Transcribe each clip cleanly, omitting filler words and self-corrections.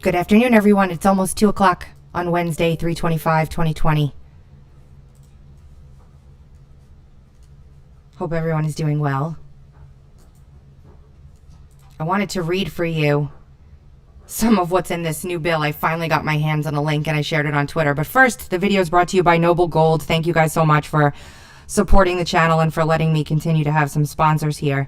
Good afternoon, everyone. It's almost 2 o'clock on Wednesday, 3/25/2020. Hope everyone is doing well. I wanted to read for you some of what's in this new bill. I finally got my hands on a link and I shared it on Twitter. But first, the video is brought to you by Noble Gold. Thank you guys so much for supporting the channel and for letting me continue to have some sponsors here.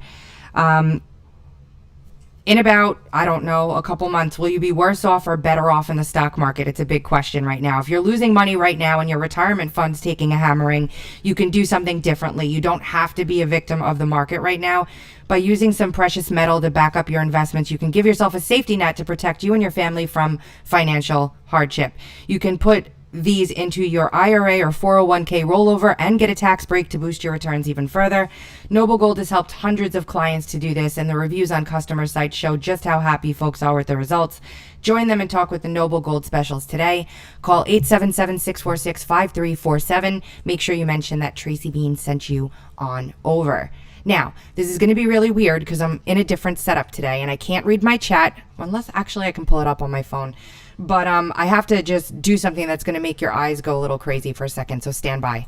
In about, I don't know, a couple months, will you be worse off or better off in the stock market? It's a big question right now. If you're losing money right now and your retirement fund's taking a hammering, you can do something differently. You don't have to be a victim of the market right now. By using some precious metal to back up your investments, you can give yourself a safety net to protect you and your family from financial hardship. You can put these into your IRA or 401k rollover and get a tax break to boost your returns even further. Noble Gold has helped hundreds of clients to do this, and the reviews on customer sites show just how happy folks are with the results. Join them and talk with the Noble Gold specials today. Call 877-646-5347. Make sure you mention that Tracy Bean sent you on over. Now, this is going to be really weird because I'm in a different setup today and I can't read my chat, unless actually I can pull it up on my phone. But I have to just do something that's going to make your eyes go a little crazy for a second, so stand by.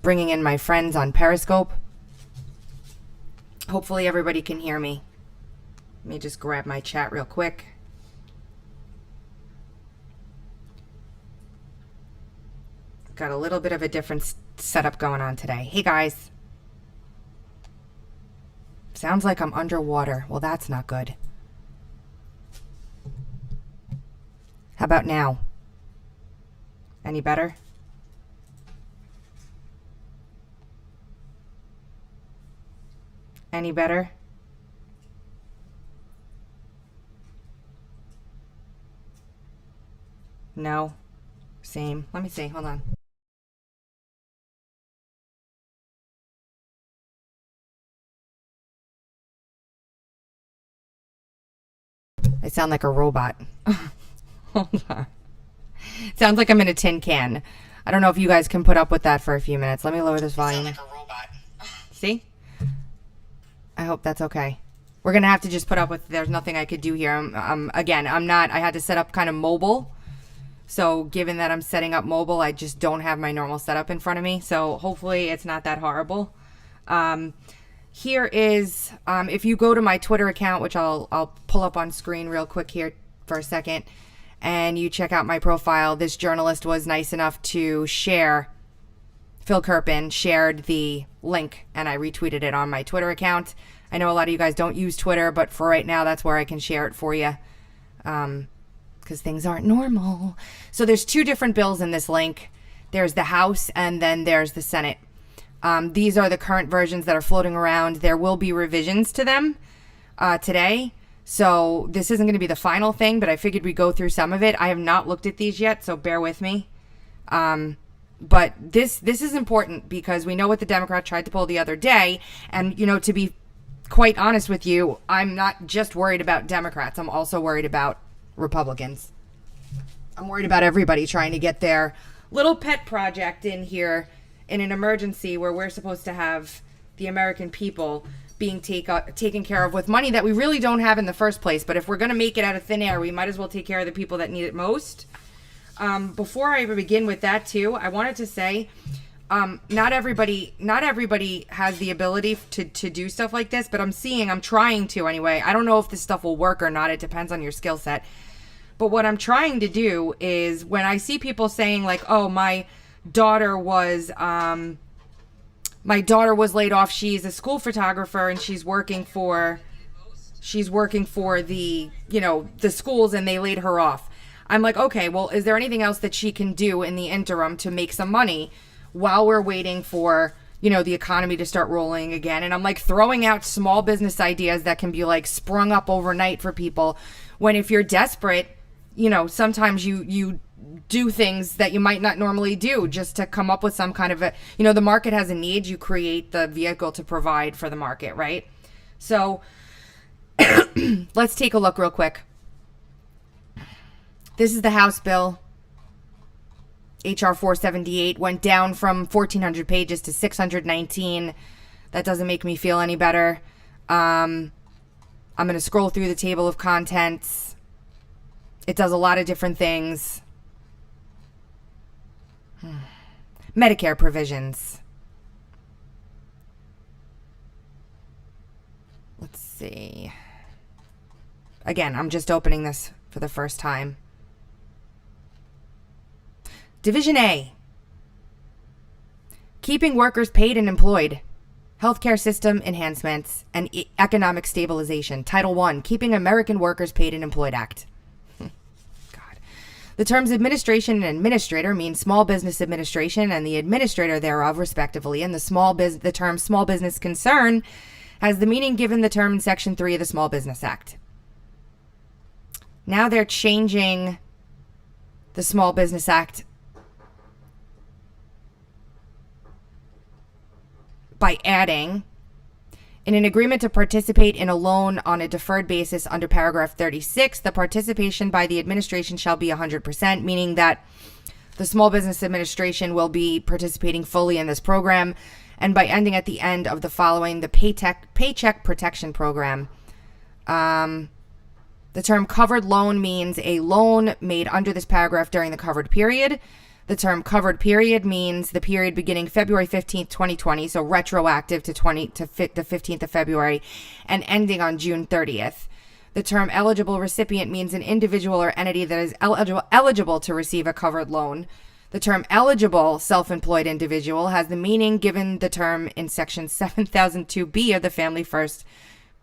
Bringing in my friends on Periscope. Hopefully everybody can hear me. Let me just grab my chat real quick. Got a little bit of a different setup going on today. Hey guys. Sounds like I'm underwater. Well, that's not good. How about now? Any better? Any better? No. Same. Let me see. Hold on. I sound like a robot. Hold on. Sounds like I'm in a tin can. I don't know if you guys can put up with that for a few minutes. Let me lower this volume. Sound like a robot. See? I hope that's okay. We're going to have to just put up with, there's nothing I could do here. Again, I had to set up kind of mobile. So given that I'm setting up mobile, I just don't have my normal setup in front of me. So hopefully it's not that horrible. Here is, if you go to my Twitter account, which I'll pull up on screen real quick here for a second, and you check out my profile, this journalist was nice enough to share, Phil Kerpen shared the link, and I retweeted it on my Twitter account. I know a lot of you guys don't use Twitter, but for right now, that's where I can share it for you, because things aren't normal. So there's two different bills in this link. There's the House, and then there's the Senate. These are the current versions that are floating around. There will be revisions to them today. So this isn't going to be the final thing, but I figured we'd go through some of it. I have not looked at these yet, so bear with me. But this is important because we know what the Democrat tried to pull the other day. And, you know, to be quite honest with you, I'm not just worried about Democrats. I'm also worried about Republicans. I'm worried about everybody trying to get their little pet project in here in an emergency where we're supposed to have the American people being taken care of with money that we really don't have in the first place. But if we're going to make it out of thin air, we might as well take care of the people that need it most. Before I begin with that too, I wanted to say, not everybody has the ability to do stuff like this, but I'm trying to anyway. I don't know if this stuff will work or not. It depends on your skill set. But what I'm trying to do is when I see people saying like, oh, my daughter was laid off. She's a school photographer and she's working for the, you know, the schools, and they laid her off. I'm like, okay, well, is there anything else that she can do in the interim to make some money while we're waiting for, you know, the economy to start rolling again? And I'm like throwing out small business ideas that can be like sprung up overnight for people, when if you're desperate, you know, sometimes you do things that you might not normally do just to come up with some kind of a, you know, the market has a need, you create the vehicle to provide for the market, right? So let's take a look real quick. This is the House bill. HR 478 went down from 1,400 pages to 619. That doesn't make me feel any better. I'm going to scroll through the table of contents. It does a lot of different things. Medicare provisions. Let's see. Again, I'm just opening this for the first time. Division A. Keeping workers paid and employed. Healthcare system enhancements and economic stabilization. Title I. Keeping American Workers Paid and Employed Act. God. The terms administration and administrator mean small business administration and the administrator thereof, respectively, and the term small business concern has the meaning given the term in Section 3 of the Small Business Act. Now they're changing the Small Business Act by adding, in an agreement to participate in a loan on a deferred basis under paragraph 36, the participation by the administration shall be 100%, meaning that the Small Business Administration will be participating fully in this program, and by ending at the end of the following, the Paycheck Protection Program. The term covered loan means a loan made under this paragraph during the covered period. The term covered period means the period beginning February 15th, 2020, so retroactive to the 15th of February, and ending on June 30th. The term eligible recipient means an individual or entity that is eligible to receive a covered loan. The term eligible self-employed individual has the meaning given the term in Section 7002B of the Family First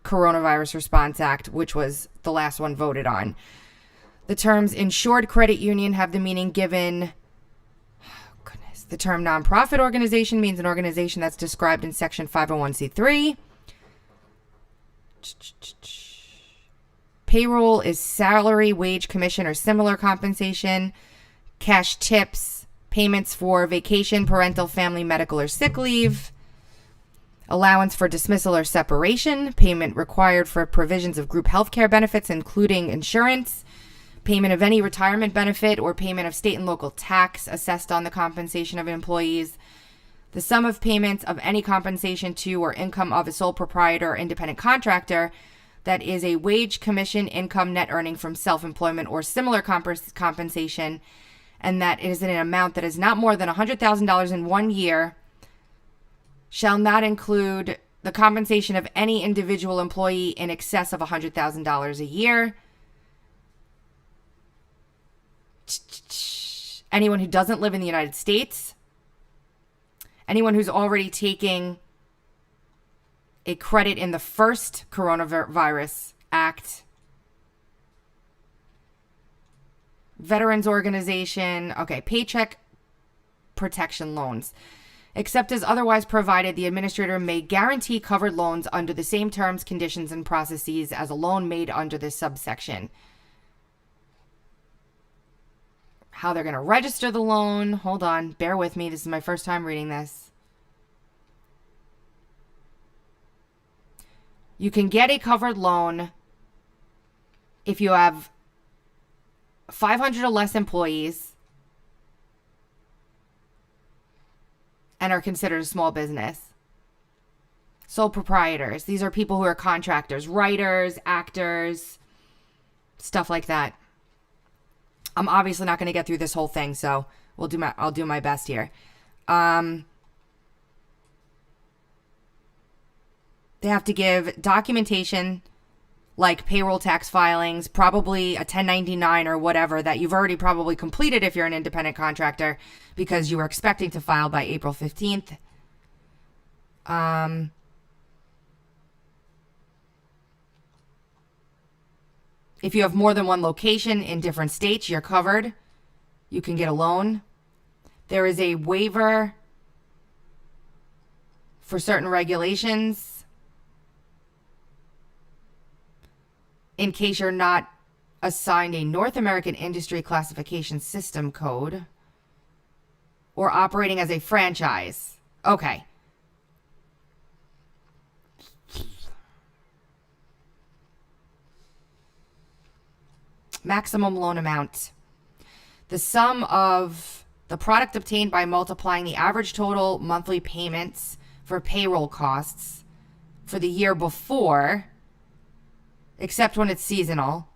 Coronavirus Response Act, which was the last one voted on. The terms insured credit union have the meaning given... The term nonprofit organization means an organization that's described in Section 501c3. Payroll is salary, wage, commission, or similar compensation. Cash tips, payments for vacation, parental, family, medical, or sick leave. Allowance for dismissal or separation. Payment required for provisions of group health care benefits, including insurance. Payment of any retirement benefit or payment of state and local tax assessed on the compensation of employees. The sum of payments of any compensation to or income of a sole proprietor or independent contractor that is a wage, commission, income, net earning from self-employment or similar compensation, and that is in an amount that is not more than $100,000 in 1 year, shall not include the compensation of any individual employee in excess of $100,000 a year. Anyone who doesn't live in the United States. Anyone who's already taking a credit in the first Coronavirus Act. Veterans Organization. Okay, Paycheck Protection Loans. Except as otherwise provided, the administrator may guarantee covered loans under the same terms, conditions, and processes as a loan made under this subsection. How they're going to register the loan. Hold on. Bear with me. This is my first time reading this. You can get a covered loan if you have 500 or less employees and are considered a small business. Sole proprietors. These are people who are contractors, writers, actors, stuff like that. I'm obviously not going to get through this whole thing, so I'll do my best here. They have to give documentation like payroll tax filings, probably a 1099 or whatever that you've already probably completed if you're an independent contractor because you were expecting to file by April 15th. If you have more than one location in different states, you're covered. You can get a loan. There is a waiver for certain regulations in case you're not assigned a North American Industry Classification System code or operating as a franchise. Okay. Maximum loan amount. The sum of the product obtained by multiplying the average total monthly payments for payroll costs for the year before except when it's seasonal.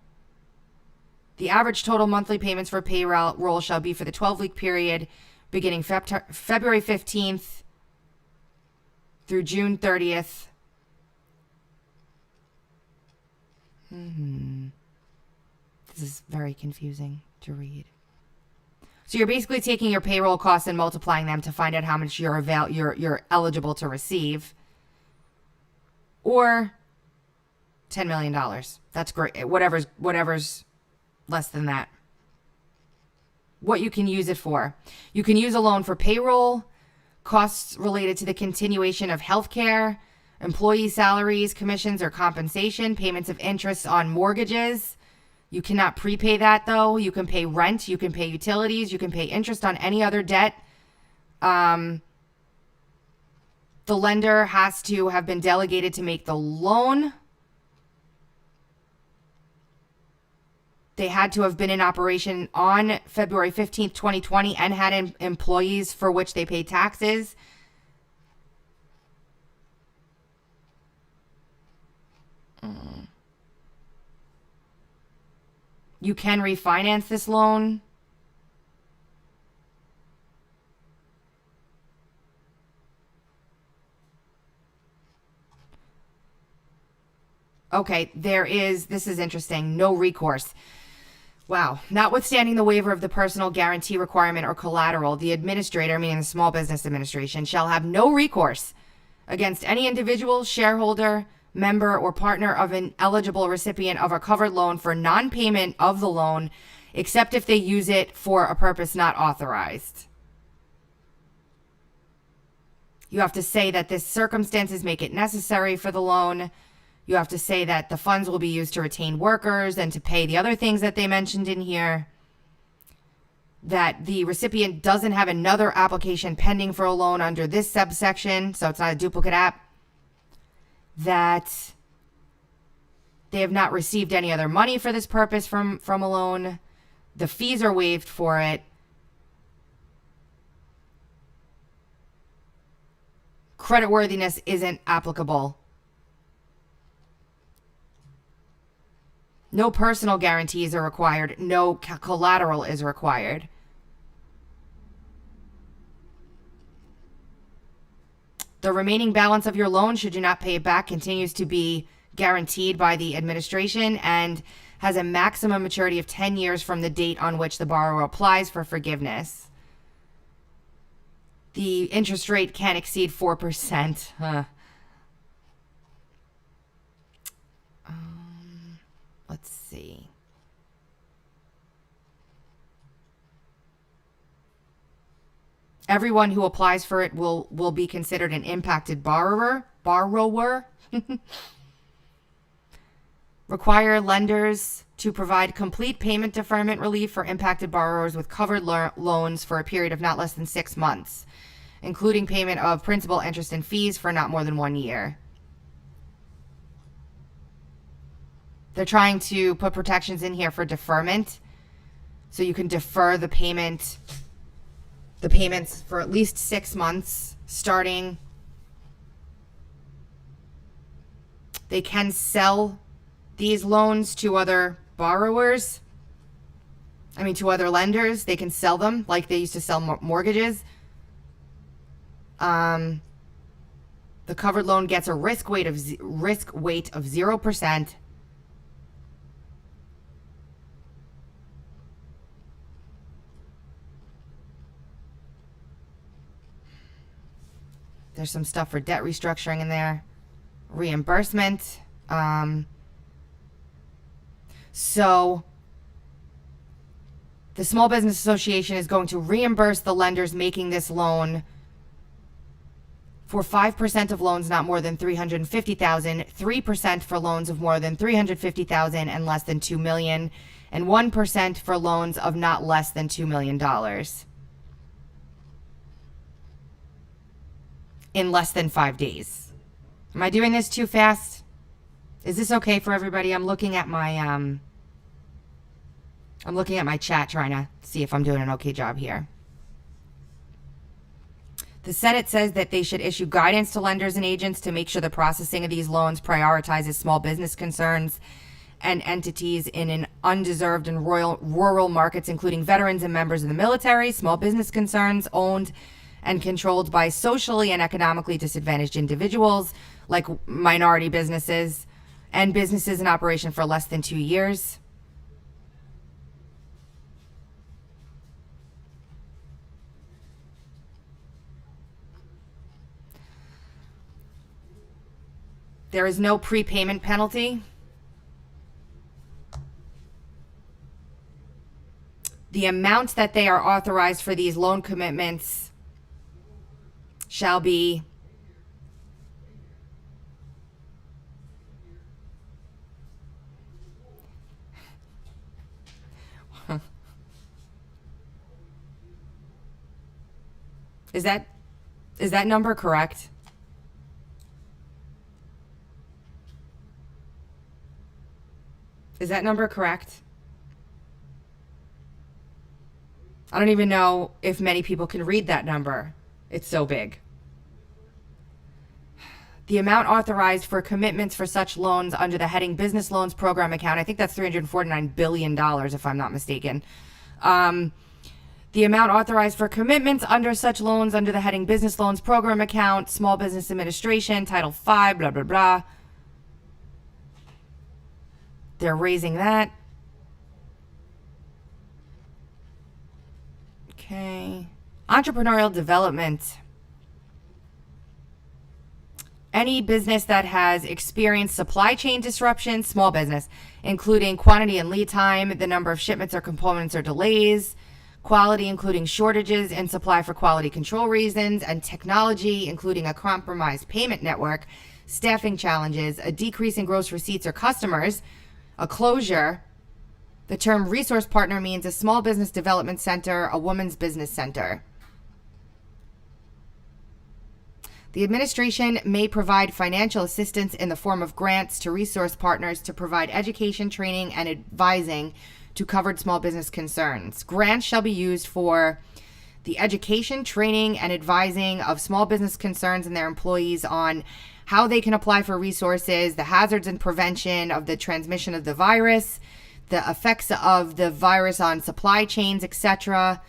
The average total monthly payments for payroll shall be for the 12-week period beginning February 15th through June 30th. This is very confusing to read. So you're basically taking your payroll costs and multiplying them to find out how much you're eligible to receive. Or $10 million. That's great. Whatever's less than that. What you can use it for. You can use a loan for payroll, costs related to the continuation of healthcare, employee salaries, commissions, or compensation, payments of interest on mortgages. You cannot prepay that, though. You can pay rent. You can pay utilities. You can pay interest on any other debt. The lender has to have been delegated to make the loan. They had to have been in operation on February 15th, 2020 and had employees for which they paid taxes. You can refinance this loan. Okay, this is interesting, no recourse. Wow. Notwithstanding the waiver of the personal guarantee requirement or collateral, the administrator, meaning the Small Business Administration, shall have no recourse against any individual, shareholder, member, or partner of an eligible recipient of a covered loan for non-payment of the loan, except if they use it for a purpose not authorized. You have to say that this circumstances make it necessary for the loan. You have to say that the funds will be used to retain workers and to pay the other things that they mentioned in here. That the recipient doesn't have another application pending for a loan under this subsection, so it's not a duplicate app. That they have not received any other money for this purpose from a loan. The fees are waived for it. Creditworthiness isn't applicable. No personal guarantees are required. No collateral is required. The remaining balance of your loan, should you not pay it back, continues to be guaranteed by the administration and has a maximum maturity of 10 years from the date on which the borrower applies for forgiveness. The interest rate can exceed 4%. Let's see. Everyone who applies for it will be considered an impacted borrower. Require lenders to provide complete payment deferment relief for impacted borrowers with covered loans for a period of not less than 6 months, including payment of principal, interest, and fees for not more than 1 year. They're trying to put protections in here for deferment, so you can defer the payments for at least 6 months starting. They can sell these loans to other borrowers. To other lenders. They can sell them like they used to sell mortgages. The covered loan gets a risk weight of 0%. There's some stuff for debt restructuring in there. Reimbursement. So the Small Business Association is going to reimburse the lenders making this loan for 5% of loans not more than $350,000, 3% for loans of more than $350,000 and less than $2 million, and 1% for loans of not less than $2 million. In less than 5 days. Am I doing this too fast? Is this okay for everybody? I'm looking at my chat, trying to see if I'm doing an okay job here. The Senate says that they should issue guidance to lenders and agents to make sure the processing of these loans prioritizes small business concerns and entities in an undeserved and rural markets, including veterans and members of the military, small business concerns owned and controlled by socially and economically disadvantaged individuals, like minority businesses, and businesses in operation for less than 2 years. There is no prepayment penalty. The amount that they are authorized for these loan commitments shall be Is that number correct? Is that number correct? I don't even know if many people can read that number. It's so big. The amount authorized for commitments for such loans under the heading Business Loans Program account, I think that's $349 billion, if I'm not mistaken. The amount authorized for commitments under such loans under the heading Business Loans Program account, Small Business Administration, Title V, blah, blah, blah. They're raising that. Okay. Entrepreneurial development. Any business that has experienced supply chain disruption, small business, including quantity and lead time, the number of shipments or components or delays, quality, including shortages in supply for quality control reasons, and technology, including a compromised payment network, staffing challenges, a decrease in gross receipts or customers, a closure. The term resource partner means a small business development center, a women's business center. The administration may provide financial assistance in the form of grants to resource partners to provide education, training, and advising to covered small business concerns. Grants shall be used for the education, training, and advising of small business concerns and their employees on how they can apply for resources, the hazards and prevention of the transmission of the virus, the effects of the virus on supply chains, etc.,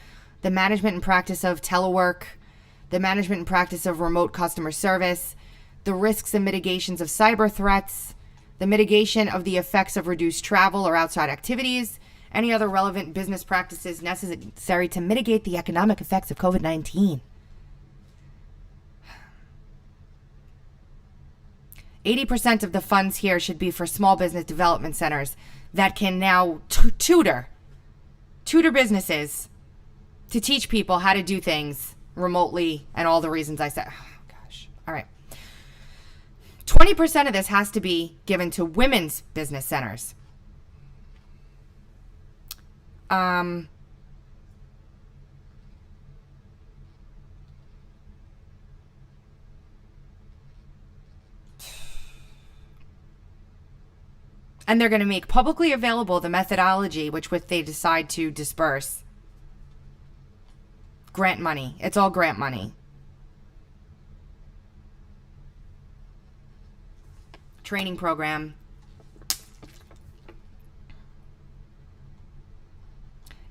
the management and practice of telework, the management and practice of remote customer service, the risks and mitigations of cyber threats, the mitigation of the effects of reduced travel or outside activities, any other relevant business practices necessary to mitigate the economic effects of COVID-19. 80% of the funds here should be for small business development centers that can now tutor businesses to teach people how to do things remotely and all the reasons I said. Oh, gosh. All right. 20% of this has to be given to women's business centers. And they're going to make publicly available the methodology which they decide to disperse. Grant money. It's all grant money. Training program.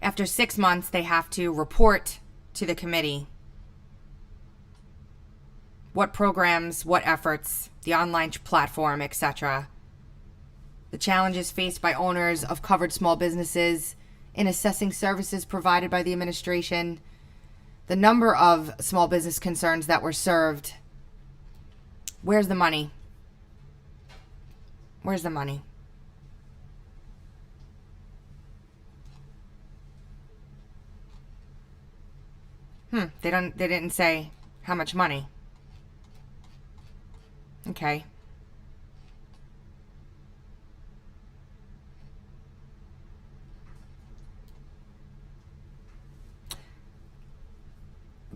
After 6 months, they have to report to the committee what programs, what efforts, the online platform, etc. The challenges faced by owners of covered small businesses in assessing services provided by the administration, the number of small business concerns that were served. Where's the money? Where's the money? They didn't say how much money. Okay.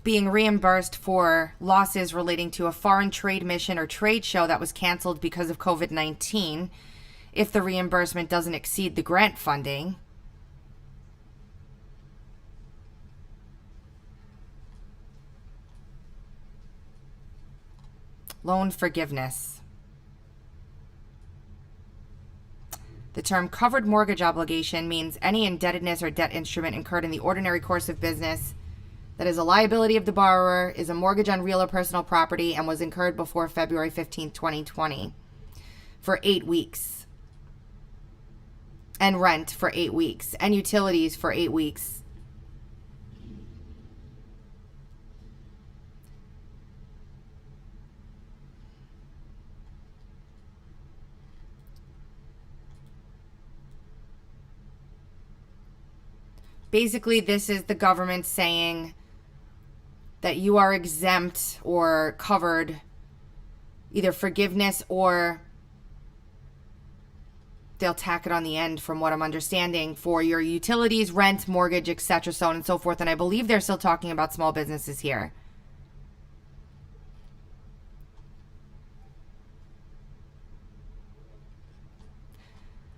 Being reimbursed for losses relating to a foreign trade mission or trade show that was canceled because of COVID-19 if the reimbursement doesn't exceed the grant funding. Loan forgiveness. The term covered mortgage obligation means any indebtedness or debt instrument incurred in the ordinary course of business that is a liability of the borrower, is a mortgage on real or personal property, and was incurred before February 15, 2020 for 8 weeks. And rent for 8 weeks. And utilities for 8 weeks. Basically, this is the government saying that you are exempt or covered, either forgiveness or they'll tack it on the end, from what I'm understanding, for your utilities, rent, mortgage, etc., so on and so forth. And I believe they're still talking about small businesses here.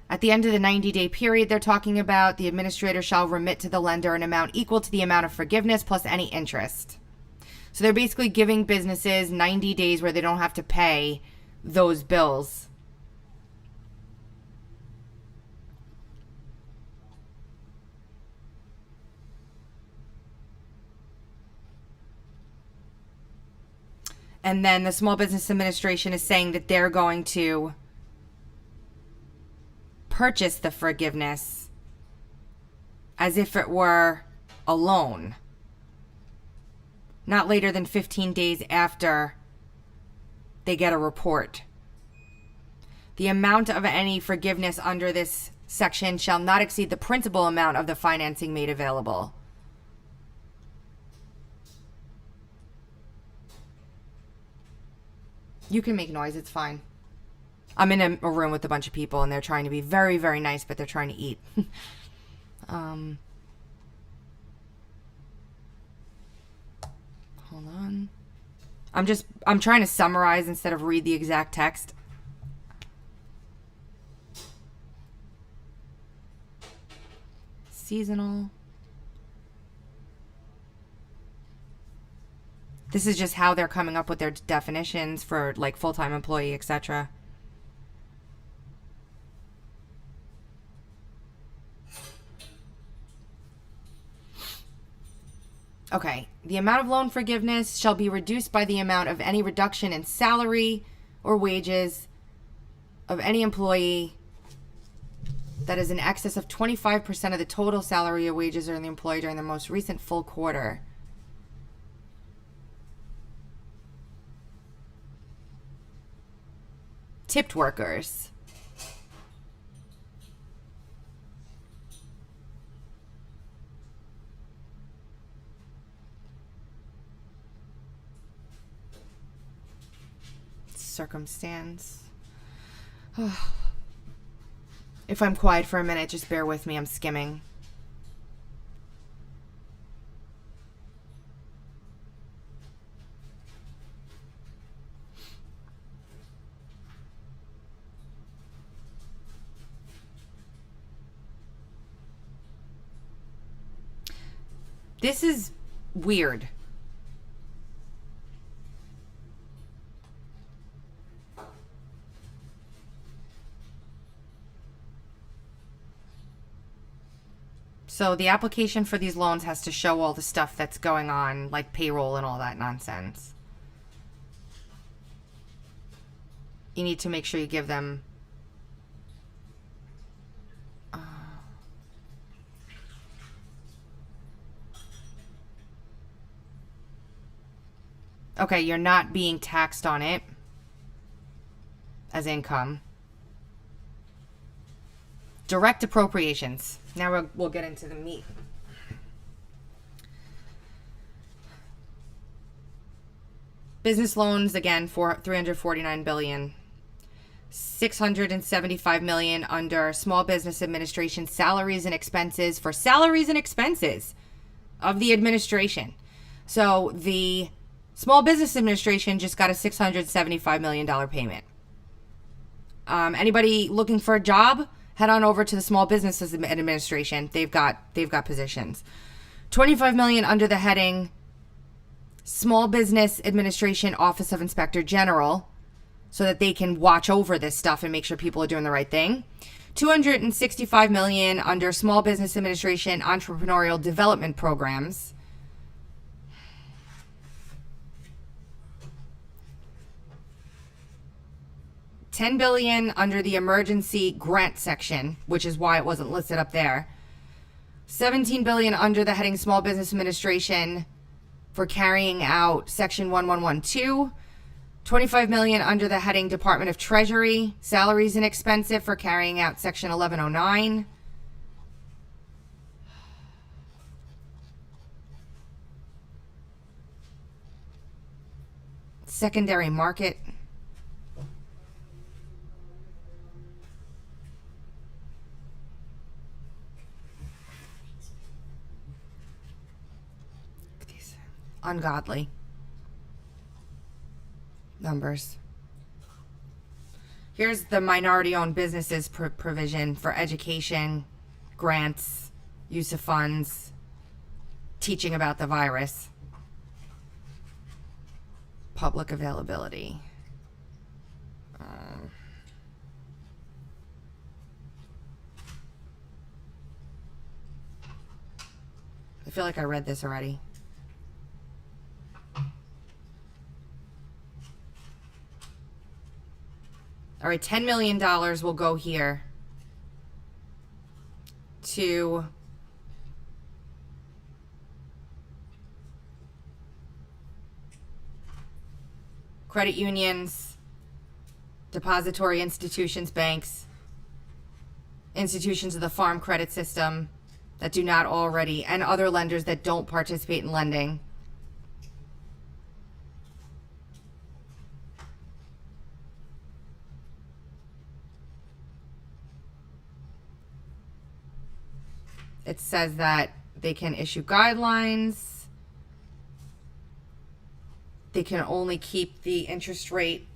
At the end of the 90-day period they're talking about, the administrator shall remit to the lender an amount equal to the amount of forgiveness plus any interest. So they're basically giving businesses 90 days where they don't have to pay those bills. And then the Small Business Administration is saying that they're going to purchase the forgiveness as if it were a loan, not later than 15 days after they get a report. The amount of any forgiveness under this section shall not exceed the principal amount of the financing made available. You can make noise, it's fine. I'm in a room with a bunch of people and they're trying to be very, very nice, but they're trying to eat. Hold on. I'm trying to summarize instead of read the exact text. Seasonal. This is just how they're coming up with their definitions for like full-time employee, etc. Okay, the amount of loan forgiveness shall be reduced by the amount of any reduction in salary or wages of any employee that is in excess of 25% of the total salary or wages of the employee during the most recent full quarter. Tipped workers. Circumstance. If I'm quiet for a minute, just bear with me. I'm skimming. This is weird. So the application for these loans has to show all the stuff that's going on, like payroll and all that nonsense. You need to make sure you give them... Okay, you're not being taxed on it as income. Direct appropriations. Now we'll get into the meat. Business loans, again, for $349 billion. $675 million under Small Business Administration salaries and expenses for salaries and expenses of the administration. So the Small Business Administration just got a $675 million payment. Anybody looking for a job? Head on over to the Small Business Administration. They've got positions. $25 million under the heading Small Business Administration Office of Inspector General, so that they can watch over this stuff and make sure people are doing the right thing. $265 million under Small Business Administration entrepreneurial development programs. $10 billion under the emergency grant section, which is why it wasn't listed up there. $17 billion under the heading Small Business Administration for carrying out Section 1112. $25 million under the heading Department of Treasury, salaries and expenses for carrying out Section 1109. Secondary market. These ungodly numbers. Here's the minority-owned businesses provision for education, grants, use of funds, teaching about the virus, public availability. I feel like I read this already. All right, $10 million will go here to credit unions, depository institutions, banks, institutions of the farm credit system that do not already, and other lenders that don't participate in lending. It says that they can issue guidelines. They can only keep the interest rate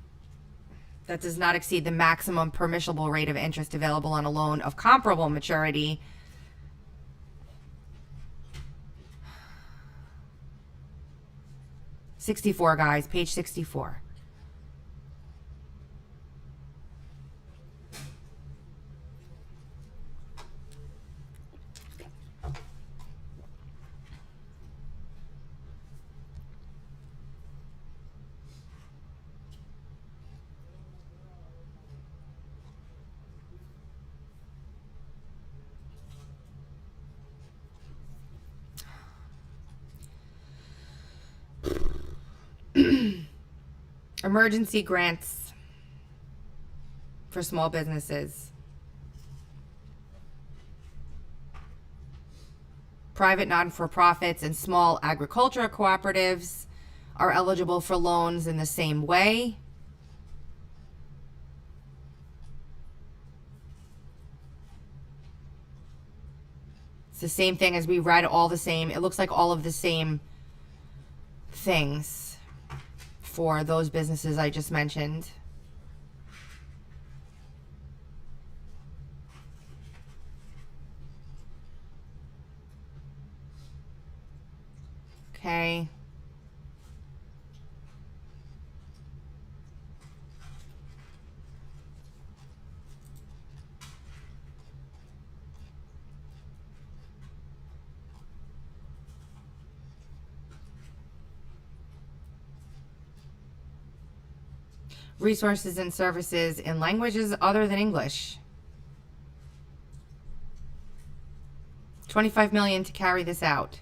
that does not exceed the maximum permissible rate of interest available on a loan of comparable maturity. '64, guys, page 64. Emergency grants for small businesses. Private non-for-profits and small agricultural cooperatives are eligible for loans in the same way. It's the same thing as we read, all the same. It looks like all of the same things for those businesses I just mentioned. Okay. Resources and services in languages other than English. $25 million to carry this out.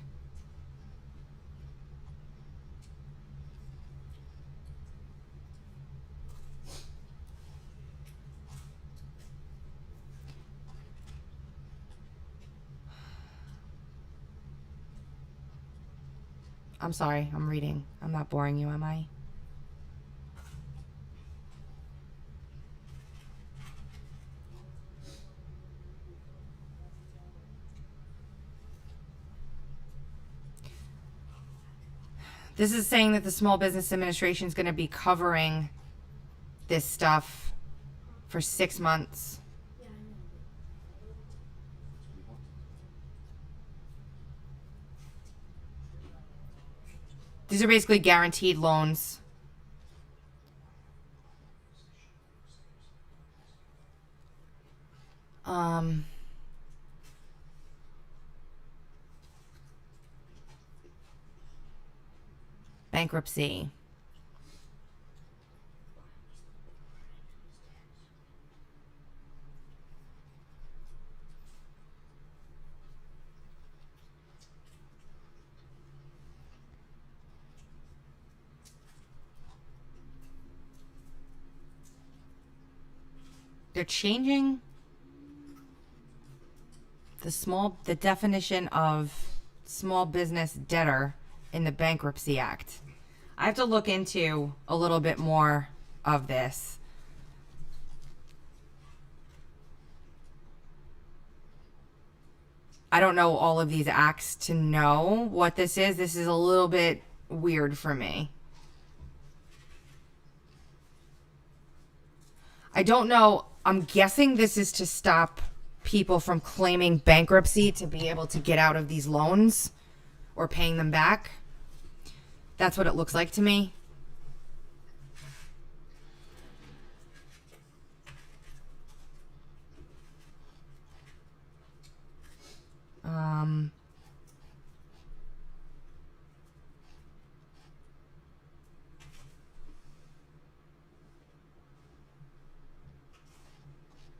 I'm sorry, I'm reading. I'm not boring you, am I? This is saying that the Small Business Administration is going to be covering this stuff for 6 months. These are basically guaranteed loans. Bankruptcy. They're changing the definition of small business debtor in the Bankruptcy Act. I have to look into a little bit more of this. I don't know all of these acts to know what this is. This is a little bit weird for me. I don't know. I'm guessing this is to stop people from claiming bankruptcy to be able to get out of these loans or paying them back. That's what it looks like to me.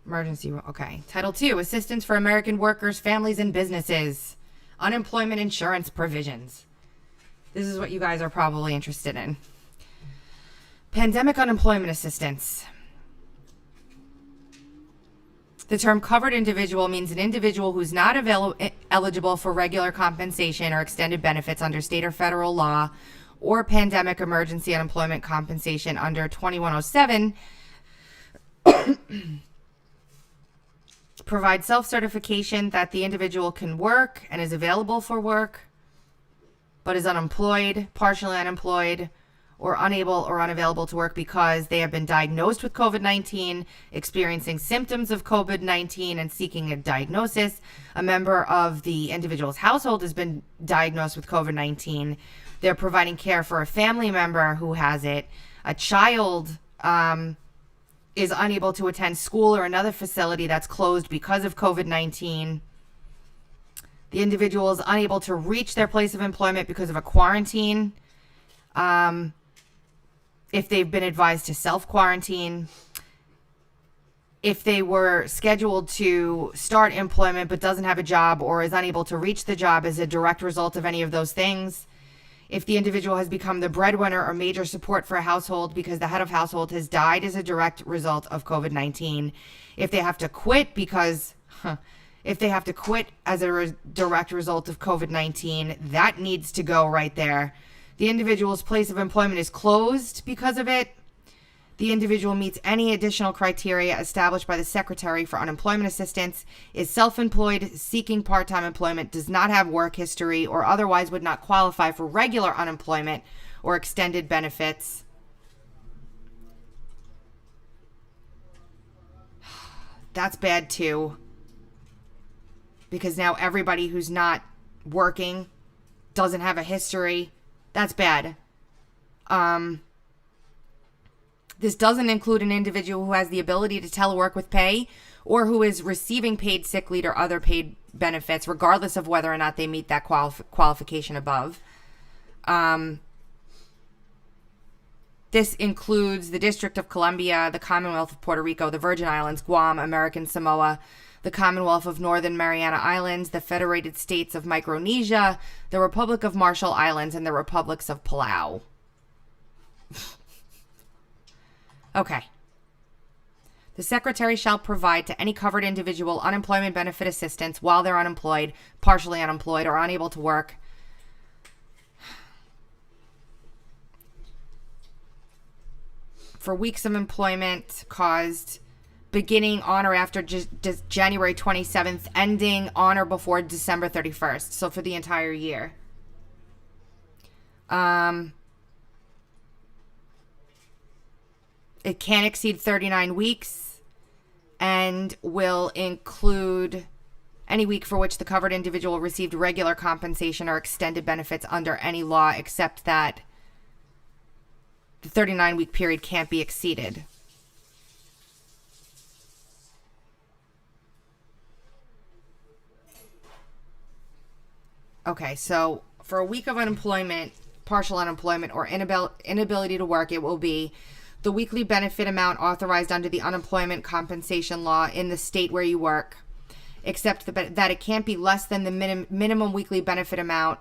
Emergency, okay. Title II, Assistance for American Workers, Families, and Businesses. Unemployment insurance provisions. This is what you guys are probably interested in. Pandemic unemployment assistance. The term covered individual means an individual who's not eligible for regular compensation or extended benefits under state or federal law or pandemic emergency unemployment compensation under 2107 provide self-certification that the individual can work and is available for work, but is unemployed, partially unemployed, or unable or unavailable to work because they have been diagnosed with COVID-19, experiencing symptoms of COVID-19 and seeking a diagnosis. A member of the individual's household has been diagnosed with COVID-19. They're providing care for a family member who has it. A child is unable to attend school or another facility that's closed because of COVID-19. The individual is unable to reach their place of employment because of a quarantine. If they've been advised to self-quarantine. If they were scheduled to start employment but doesn't have a job or is unable to reach the job as a direct result of any of those things. If the individual has become the breadwinner or major support for a household because the head of household has died as a direct result of COVID-19. If they have to quit because, if they have to quit as a direct result of COVID-19, that needs to go right there. The individual's place of employment is closed because of it. The individual meets any additional criteria established by the Secretary for Unemployment Assistance, is self-employed, seeking part-time employment, does not have work history, or otherwise would not qualify for regular unemployment or extended benefits. That's bad too. Because now everybody who's not working doesn't have a history. That's bad. This doesn't include an individual who has the ability to telework with pay or who is receiving paid sick leave or other paid benefits, regardless of whether or not they meet that qualification above. This includes the District of Columbia, the Commonwealth of Puerto Rico, the Virgin Islands, Guam, American Samoa, the Commonwealth of Northern Mariana Islands, the Federated States of Micronesia, the Republic of Marshall Islands, and the Republics of Palau. Okay. The Secretary shall provide to any covered individual unemployment benefit assistance while they're unemployed, partially unemployed, or unable to work. For weeks of employment caused beginning on or after January 27th, ending on or before December 31st. So for the entire year. It can't exceed 39 weeks and will include any week for which the covered individual received regular compensation or extended benefits under any law, except that the 39-week period can't be exceeded. Okay, so for a week of unemployment, partial unemployment, or inability to work, it will be the weekly benefit amount authorized under the unemployment compensation law in the state where you work, except that it can't be less than the minimum weekly benefit amount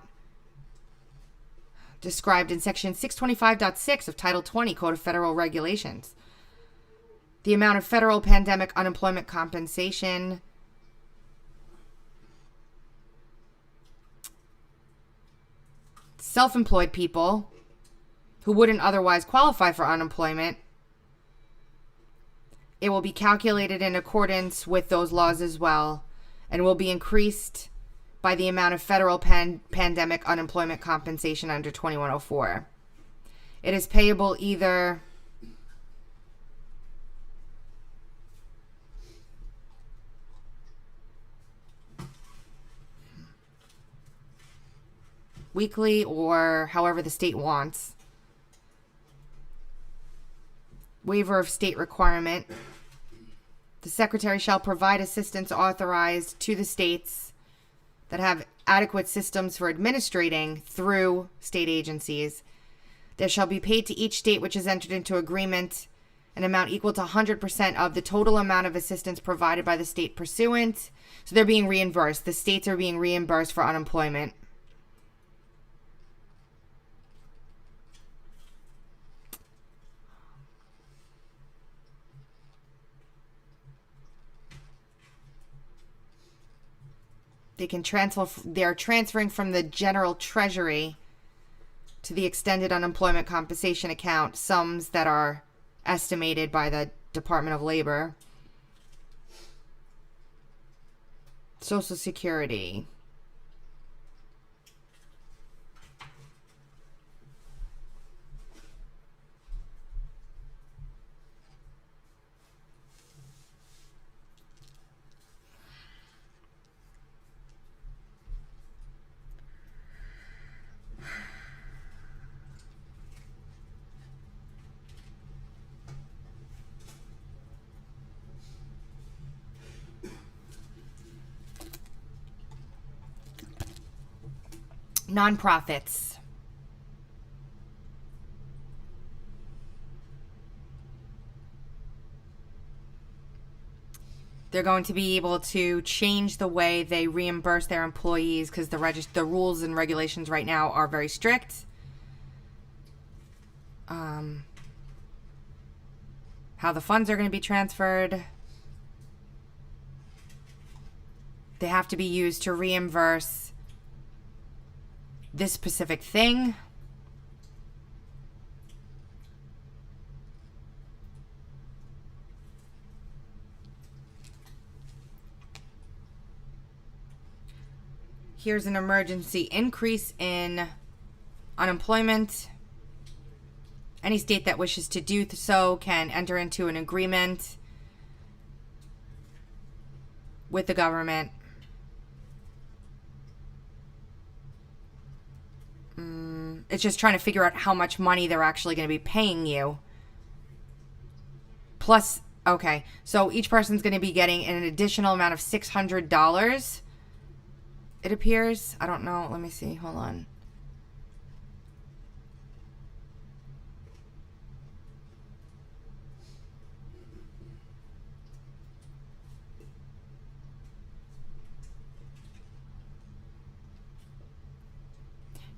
described in Section 625.6 of Title 20 Code of Federal Regulations. The amount of federal pandemic unemployment compensation self-employed people who wouldn't otherwise qualify for unemployment, it will be calculated in accordance with those laws as well, and will be increased by the amount of federal pandemic unemployment compensation under 2104. It is payable either weekly or however the state wants. Waiver of state requirement. The secretary shall provide assistance authorized to the states that have adequate systems for administrating through state agencies. There shall be paid to each state which has entered into agreement an amount equal to 100% of the total amount of assistance provided by the state pursuant. So they're being reimbursed. The states are being reimbursed for unemployment. They're transferring from the general treasury to the extended unemployment compensation account sums that are estimated by the Department of Labor. Social Security. Nonprofits. They're going to be able to change the way they reimburse their employees because the rules and regulations right now are very strict. How the funds are going to be transferred. They have to be used to reimburse this specific thing. Here's an emergency increase in unemployment. Any state that wishes to do so can enter into an agreement with the government. It's just trying to figure out how much money they're actually going to be paying you. Plus, okay, so each person's going to be getting an additional amount of $600, it appears. I don't know. Let me see. Hold on.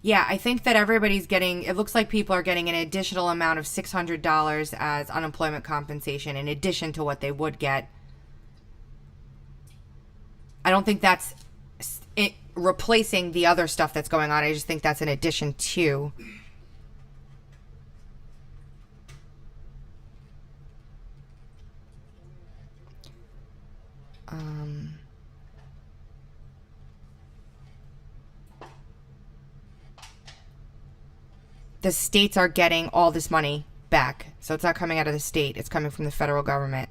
Yeah, I think that everybody's getting, it looks like people are getting an additional amount of $600 as unemployment compensation in addition to what they would get. I don't think that's replacing the other stuff that's going on. I just think that's in addition to. The states are getting all this money back. So it's not coming out of the state. It's coming from the federal government.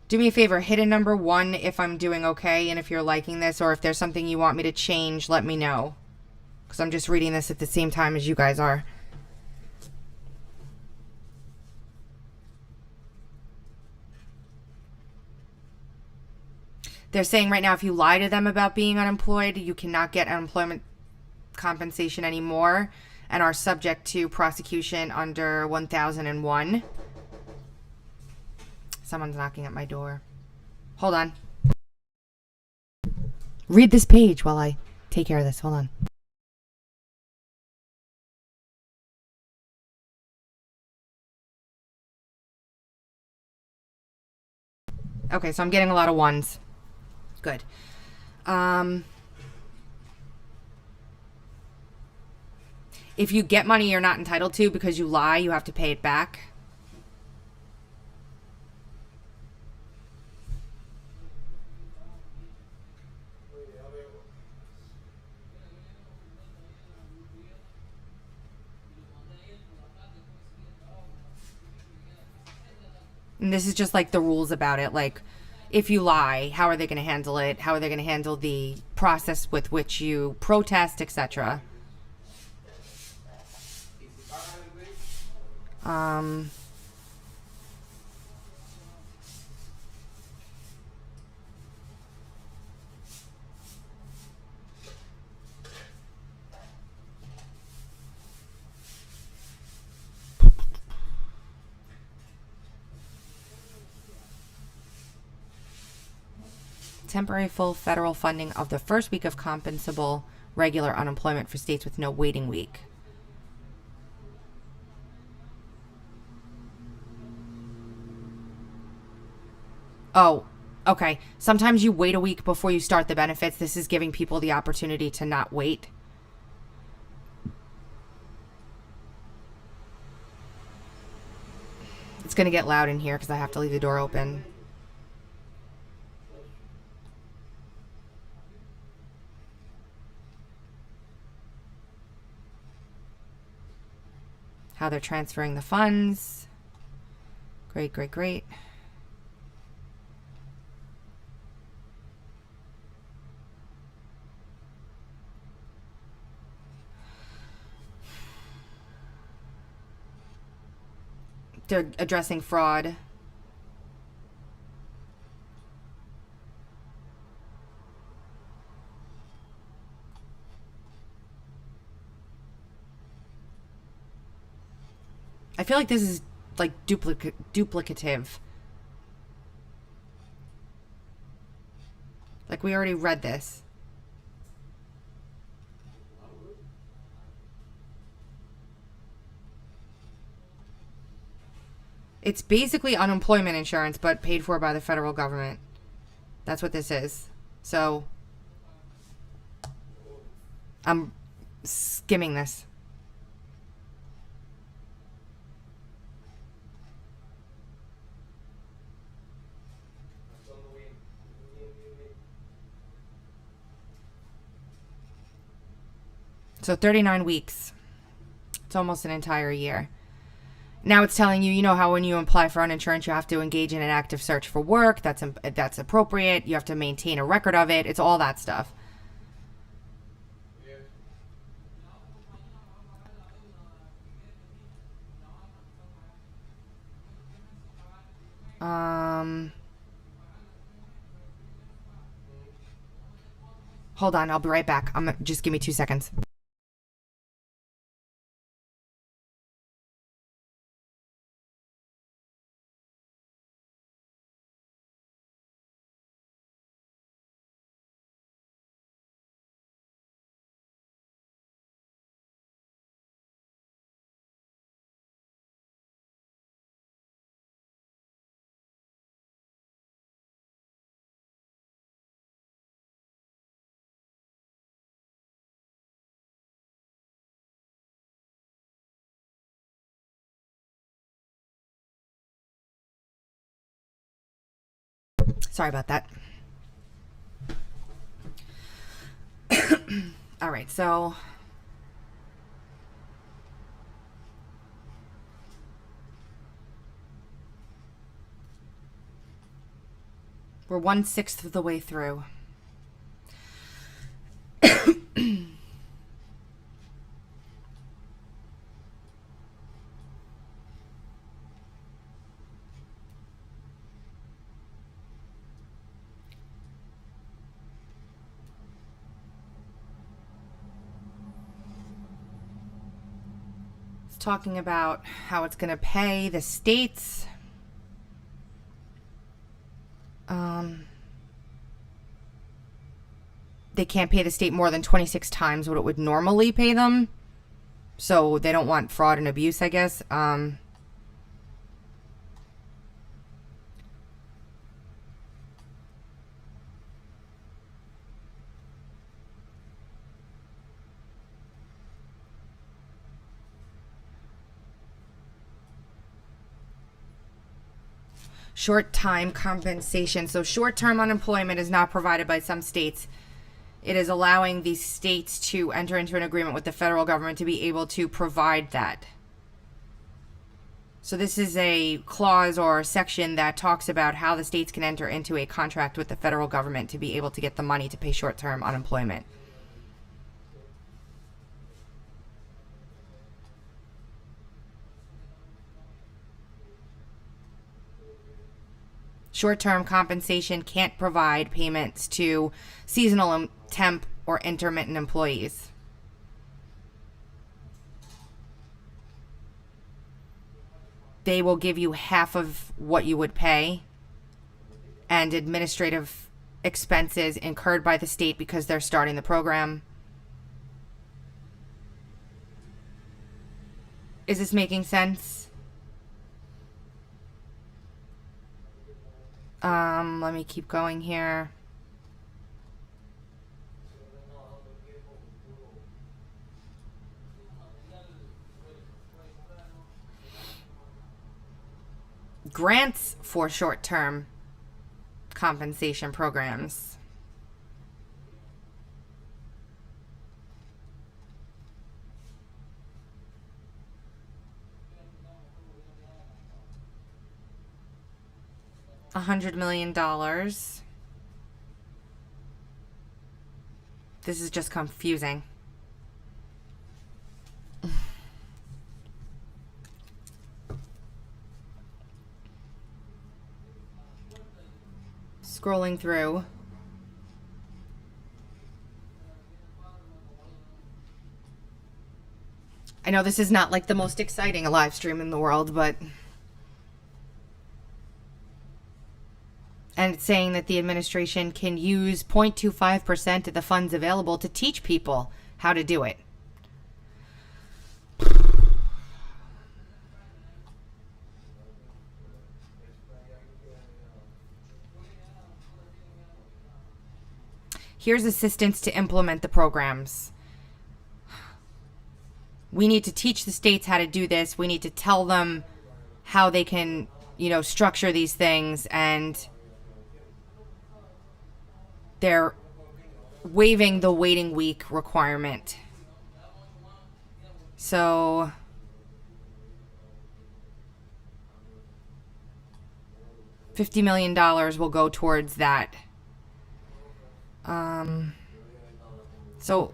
Do me a favor. Hit a number 1 if I'm doing okay and if you're liking this, or if there's something you want me to change, let me know. Because I'm just reading this at the same time as you guys are. They're saying right now if you lie to them about being unemployed, you cannot get unemployment compensation anymore and are subject to prosecution under 1001. Someone's knocking at my door. Hold on. Read this page while I take care of this. Hold on. Okay, so I'm getting a lot of ones. Good. If you get money you're not entitled to because you lie, you have to pay it back. And this is just like the rules about it. Like, if you lie, how are they going to handle it? How are they going to handle the process with which you protest, etc.? Temporary full federal funding of the first week of compensable regular unemployment for states with no waiting week. Oh, okay. Sometimes you wait a week before you start the benefits. This is giving people the opportunity to not wait. It's going to get loud in here because I have to leave the door open. How they're transferring the funds. Great, great, great. They're addressing fraud. I feel like this is like duplicative. Like we already read this. It's basically unemployment insurance, but paid for by the federal government. That's what this is. So I'm skimming this. So 39 weeks. It's almost an entire year. Now it's telling you, you know how when you apply for uninsurance, you have to engage in an active search for work. That's appropriate. You have to maintain a record of it. It's all that stuff. Hold on, I'll be right back. Just give me 2 seconds. Sorry about that. All right, so we're 1/6 of the way through. talking about how it's going to pay the states. They can't pay the state more than 26 times what it would normally pay them. So they don't want fraud and abuse, I guess. Short-time compensation. So short-term unemployment is not provided by some states. It is allowing these states to enter into an agreement with the federal government to be able to provide that. So this is a clause or a section that talks about how the states can enter into a contract with the federal government to be able to get the money to pay short-term unemployment. Short-term compensation can't provide payments to seasonal, temp, or intermittent employees. They will give you half of what you would pay, and administrative expenses incurred by the state because they're starting the program. Is this making sense? Let me keep going here. Grants for short-term compensation programs. $100 million. This is just confusing. Scrolling through. I know this is not like the most exciting live stream in the world, but... And it's saying that the administration can use 0.25% of the funds available to teach people how to do it. Here's assistance to implement the programs. We need to teach the states how to do this. We need to tell them how they can, structure these things, and they're waiving the waiting week requirement. So $50 million will go towards that. So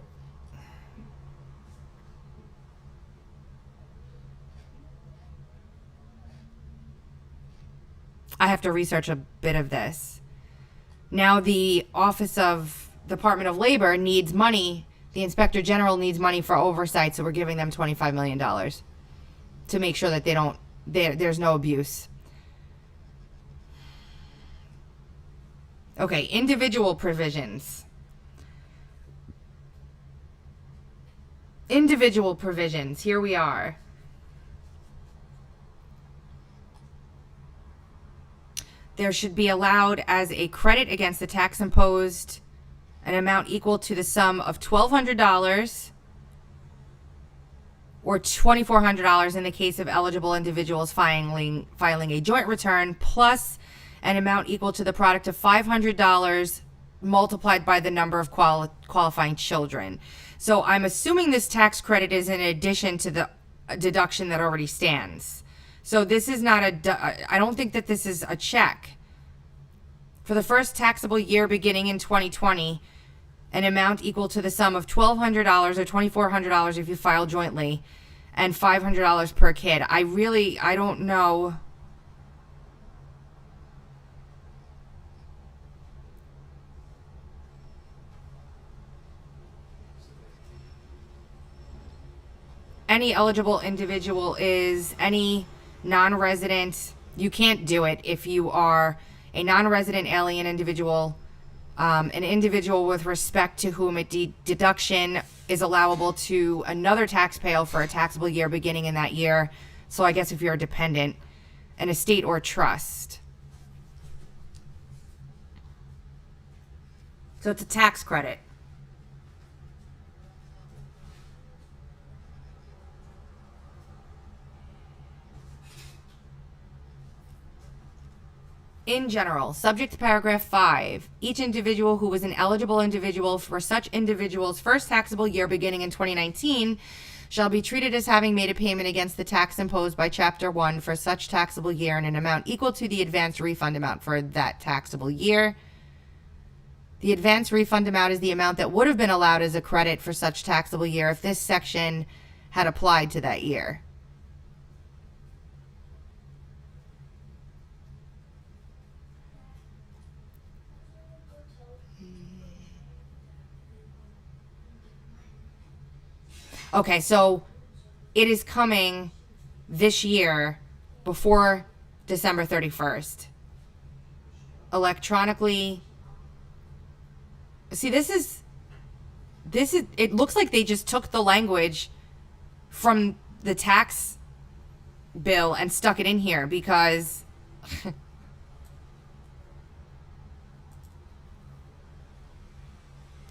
I have to research a bit of this. Now the Office of Department of Labor needs money. The Inspector General needs money for oversight, so we're giving them $25 million to make sure that there's no abuse. Okay, individual provisions. Individual provisions. Here we are. There should be allowed as a credit against the tax imposed an amount equal to the sum of $1,200 or $2,400 in the case of eligible individuals filing a joint return, plus an amount equal to the product of $500 multiplied by the number of qualifying children. So I'm assuming this tax credit is in addition to the deduction that already stands. So this is not I don't think that this is a check. For the first taxable year beginning in 2020, an amount equal to the sum of $1,200 or $2,400 if you file jointly, and $500 per kid. I don't know. any eligible individual is any non-resident. You can't do it if you are a non-resident alien individual, an individual with respect to whom a deduction is allowable to another taxpayer for a taxable year beginning in that year. So I guess if you're a dependent, an estate or trust. So it's a tax credit. In general, subject to paragraph 5, each individual who was an eligible individual for such individual's first taxable year beginning in 2019 shall be treated as having made a payment against the tax imposed by Chapter 1 for such taxable year in an amount equal to the advance refund amount for that taxable year. The advance refund amount is the amount that would have been allowed as a credit for such taxable year if this section had applied to that year. Okay, so it is coming this year before December 31st. Electronically. See, this is, it looks like they just took the language from the tax bill and stuck it in here because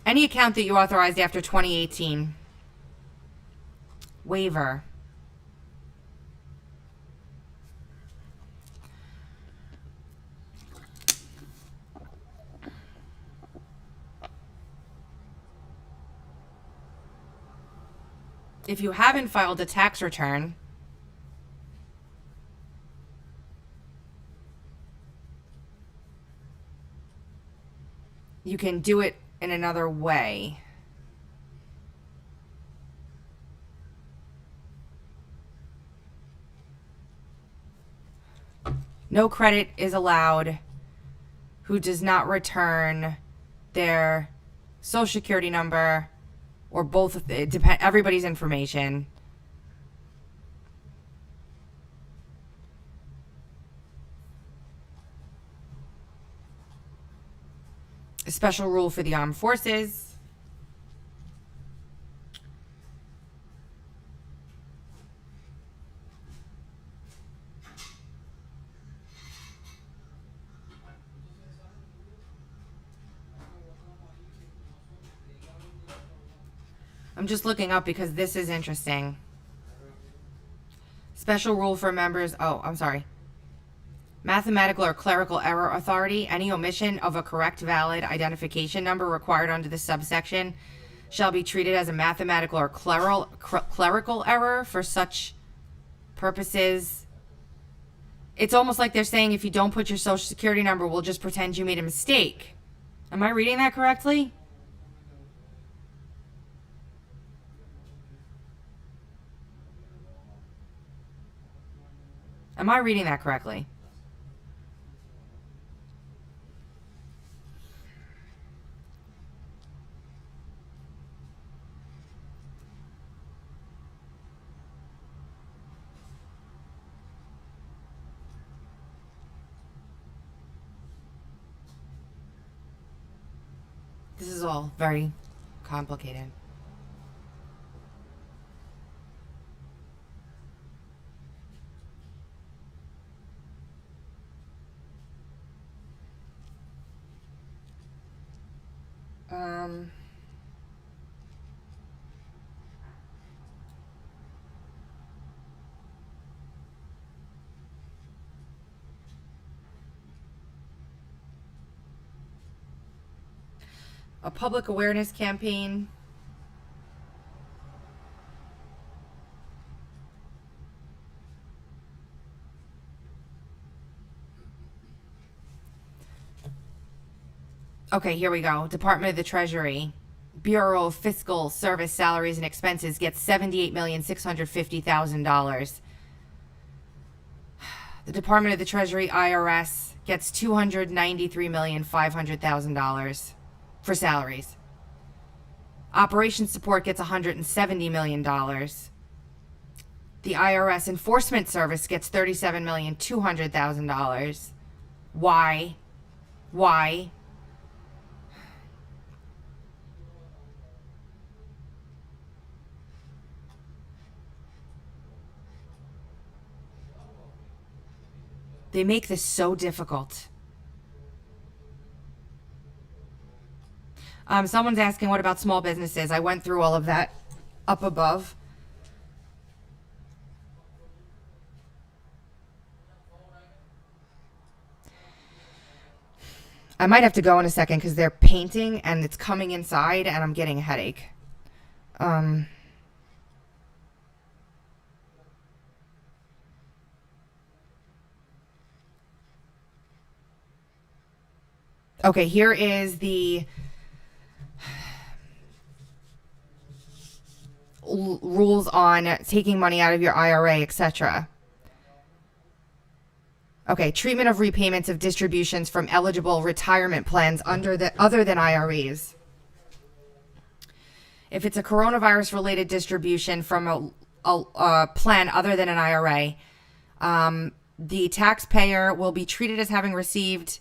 any account that you authorized after 2018. Waiver. If you haven't filed a tax return, you can do it in another way. No credit is allowed who does not return their social security number or both. It depends. Everybody's information. A special rule for the armed forces. I'm just looking up because this is interesting. Special rule for members. Oh, I'm sorry. Mathematical or clerical error authority. Any omission of a correct valid identification number required under this subsection shall be treated as a mathematical or clerical error for such purposes. It's almost like they're saying if you don't put your social security number, we'll just pretend you made a mistake. Am I reading that correctly? Am I reading that correctly? This is all very complicated. A public awareness campaign. Okay, here we go. Department of the Treasury. Bureau of Fiscal Service salaries and expenses gets $78,650,000. The Department of the Treasury IRS gets $293,500,000 for salaries. Operations support gets $170 million. The IRS Enforcement Service gets $37,200,000. Why? Why? They make this so difficult. Someone's asking, what about small businesses? I went through all of that up above. I might have to go in a second because they're painting and it's coming inside and I'm getting a headache. Okay, here is the rules on taking money out of your IRA, etc. Okay, treatment of repayments of distributions from eligible retirement plans other than IRAs. If it's a coronavirus-related distribution from a plan other than an IRA, the taxpayer will be treated as having received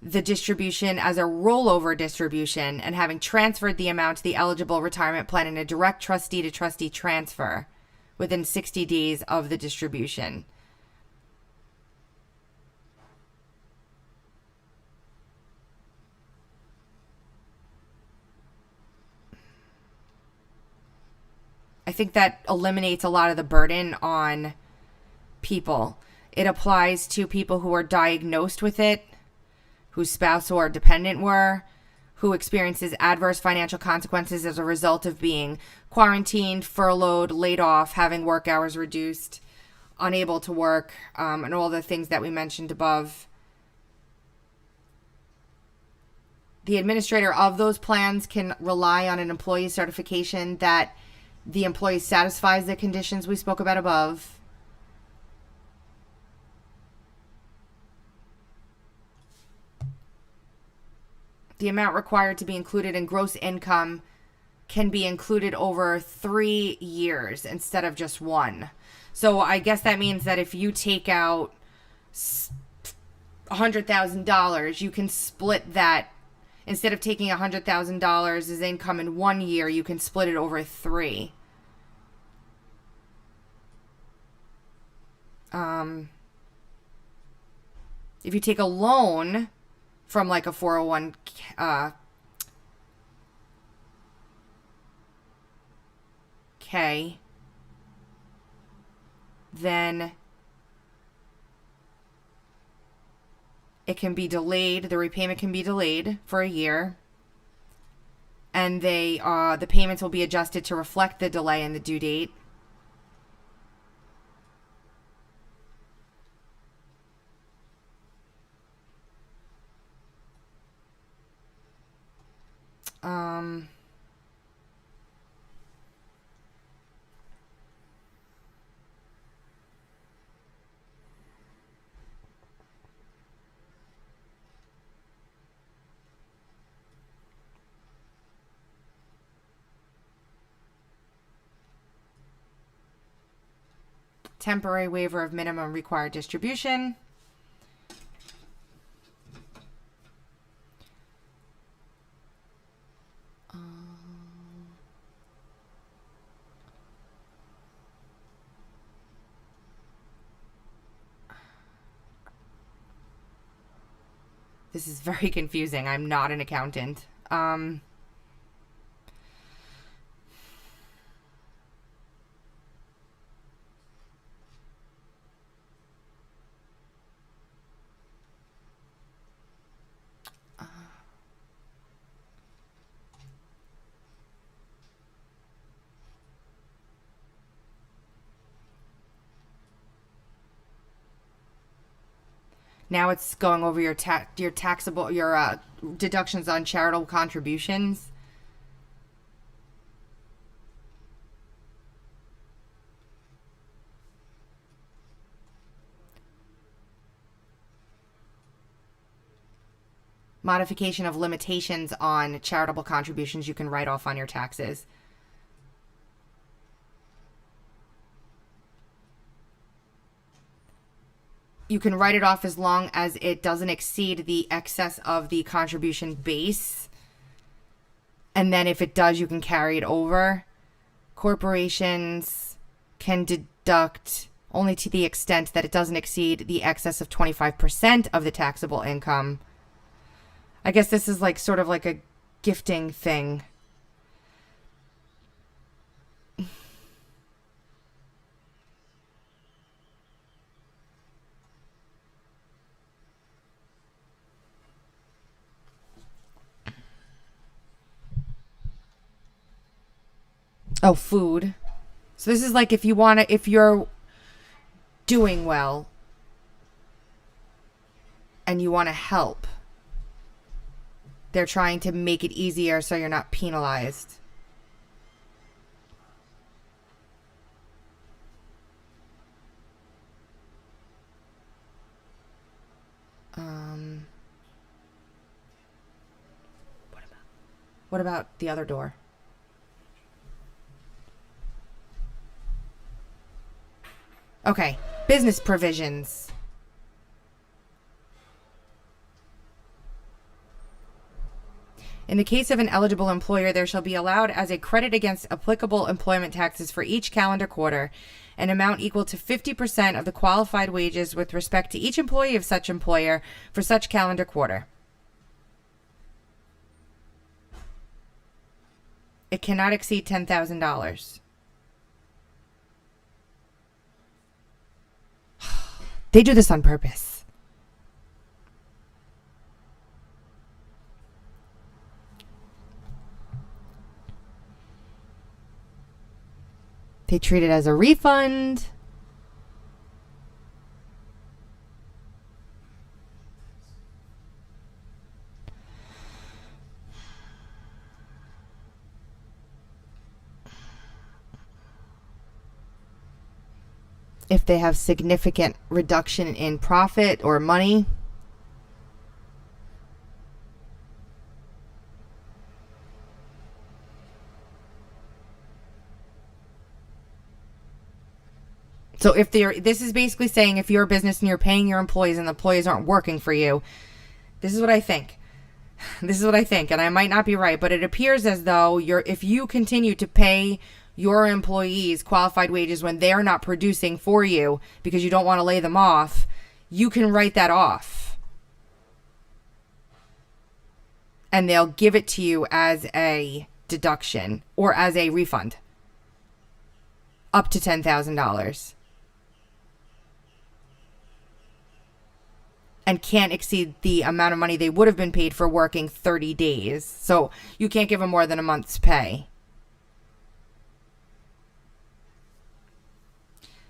the distribution as a rollover distribution and having transferred the amount to the eligible retirement plan in a direct trustee-to-trustee transfer within 60 days of the distribution. I think that eliminates a lot of the burden on people. It applies to people who are diagnosed with it, whose spouse or dependent were, who experiences adverse financial consequences as a result of being quarantined, furloughed, laid off, having work hours reduced, unable to work, and all the things that we mentioned above. The administrator of those plans can rely on an employee certification that the employee satisfies the conditions we spoke about above. The amount required to be included in gross income can be included over 3 years instead of just one. So I guess that means that if you take out $100,000, you can split that. Instead of taking $100,000 as income in 1 year, you can split it over 3. If you take a loan from like a 401k, then it can be delayed. The repayment can be delayed for a year, and the payments will be adjusted to reflect the delay in the due date. Temporary waiver of minimum required distribution. This is very confusing. I'm not an accountant. Now it's going over your taxable deductions on charitable contributions. Modification of limitations on charitable contributions you can write off on your taxes. You can write it off as long as it doesn't exceed the excess of the contribution base. And then if it does, you can carry it over. Corporations can deduct only to the extent that it doesn't exceed the excess of 25% of the taxable income. I guess this is like sort of like a gifting thing. Oh, food. So this is like if you're doing well and you want to help. They're trying to make it easier so you're not penalized. What about the other door? Okay, business provisions. In the case of an eligible employer, there shall be allowed as a credit against applicable employment taxes for each calendar quarter an amount equal to 50% of the qualified wages with respect to each employee of such employer for such calendar quarter. It cannot exceed $10,000. They do this on purpose. They treat it as a refund. If they have significant reduction in profit or money. So if this is basically saying if you're a business and you're paying your employees and the employees aren't working for you, this is what I think. This is what I think, and I might not be right, but it appears as though if you continue to pay your employees qualified wages when they're not producing for you because you don't want to lay them off, you can write that off. And they'll give it to you as a deduction or as a refund. Up to $10,000. And can't exceed the amount of money they would have been paid for working 30 days. So you can't give them more than a month's pay.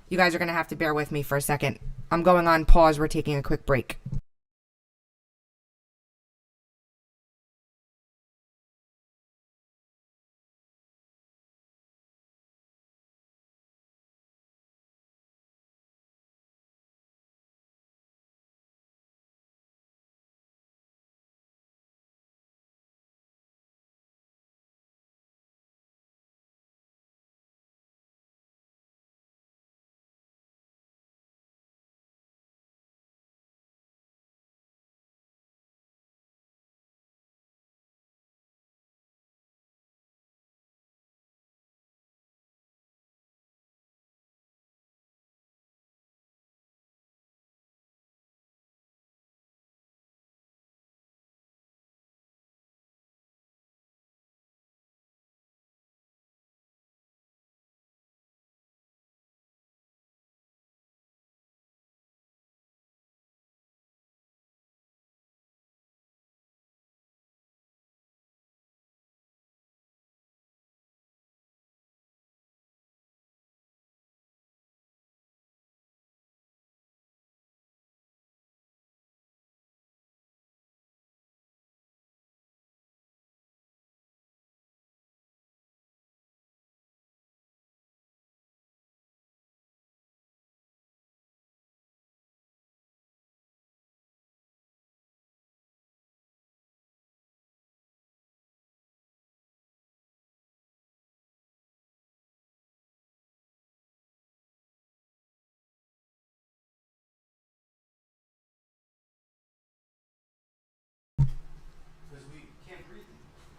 You guys are going to have to bear with me for a second. I'm going on pause. We're taking a quick break.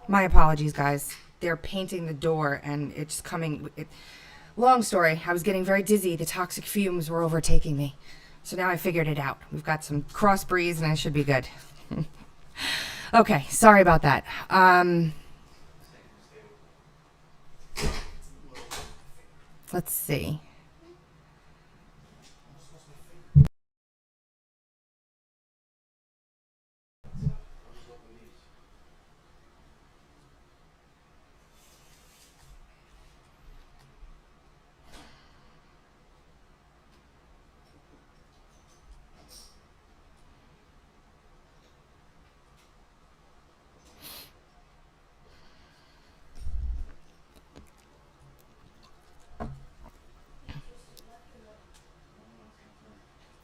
My apologies, guys. They're painting the door and it's coming. Long story. I was getting very dizzy. The toxic fumes were overtaking me. So now I figured it out. We've got some cross breeze and I should be good. Okay, sorry about that. Let's see.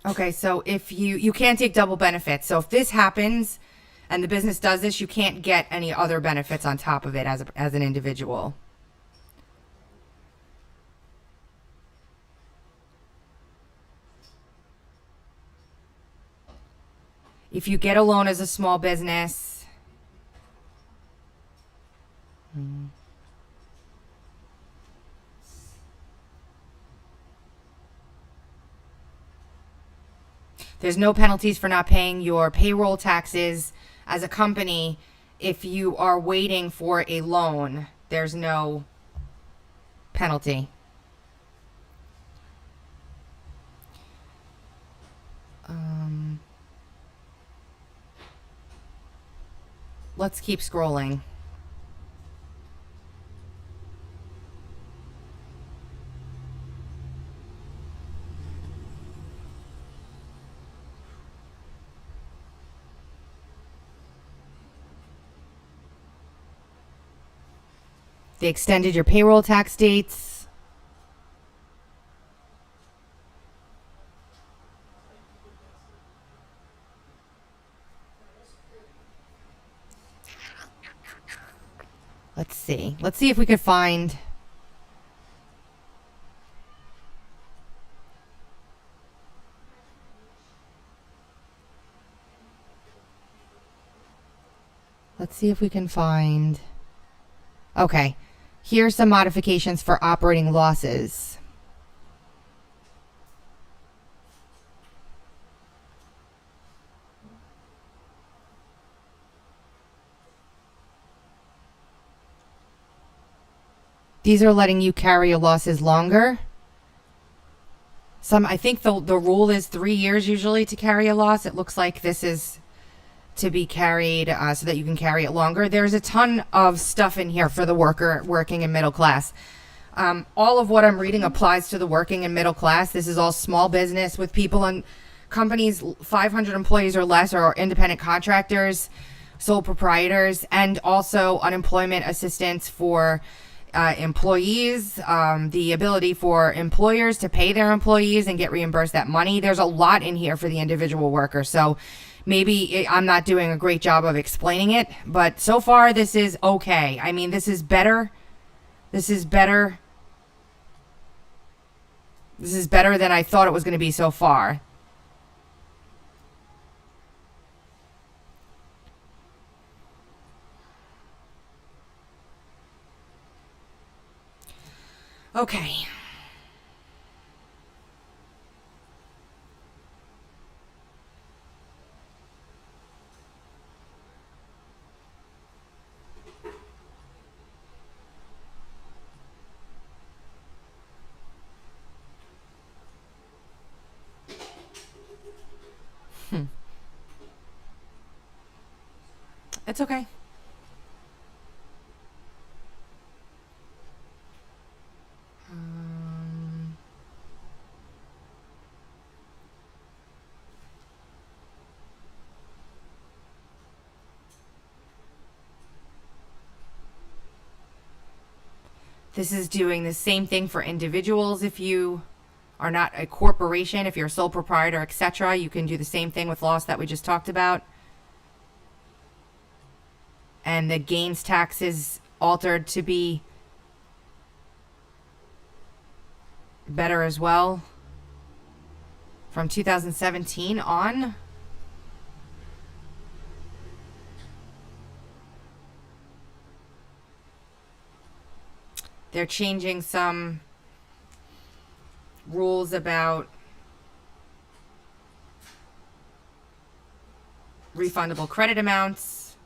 Okay, so if you can't take double benefits. So if this happens and the business does this, you can't get any other benefits on top of it as an individual. If you get a loan as a small business, there's no penalties for not paying your payroll taxes as a company. If you are waiting for a loan, there's no penalty. Let's keep scrolling. They extended your payroll tax dates. Let's see. Let's see if we could find... Let's see if we can find... Okay. Here's some modifications for operating losses. These are letting you carry your losses longer. I think the rule is 3 years usually to carry a loss. It looks like this is to be carried so that you can carry it longer. There's a ton of stuff in here for the working and middle class. All of what I'm reading applies to the working and middle class. This is all small business with people and companies 500 employees or less, or independent contractors, sole proprietors, and also unemployment assistance for employees, the ability for employers to pay their employees and get reimbursed that money. There's a lot in here for the individual worker. So maybe I'm not doing a great job of explaining it, but so far this is okay. I mean, this is better. This is better. This is better than I thought it was going to be so far. Okay. It's okay. This is doing the same thing for individuals. If you are not a corporation, if you're a sole proprietor, etc., you can do the same thing with loss that we just talked about. And the gains tax is altered to be better as well from 2017 on. They're changing some rules about refundable credit amounts.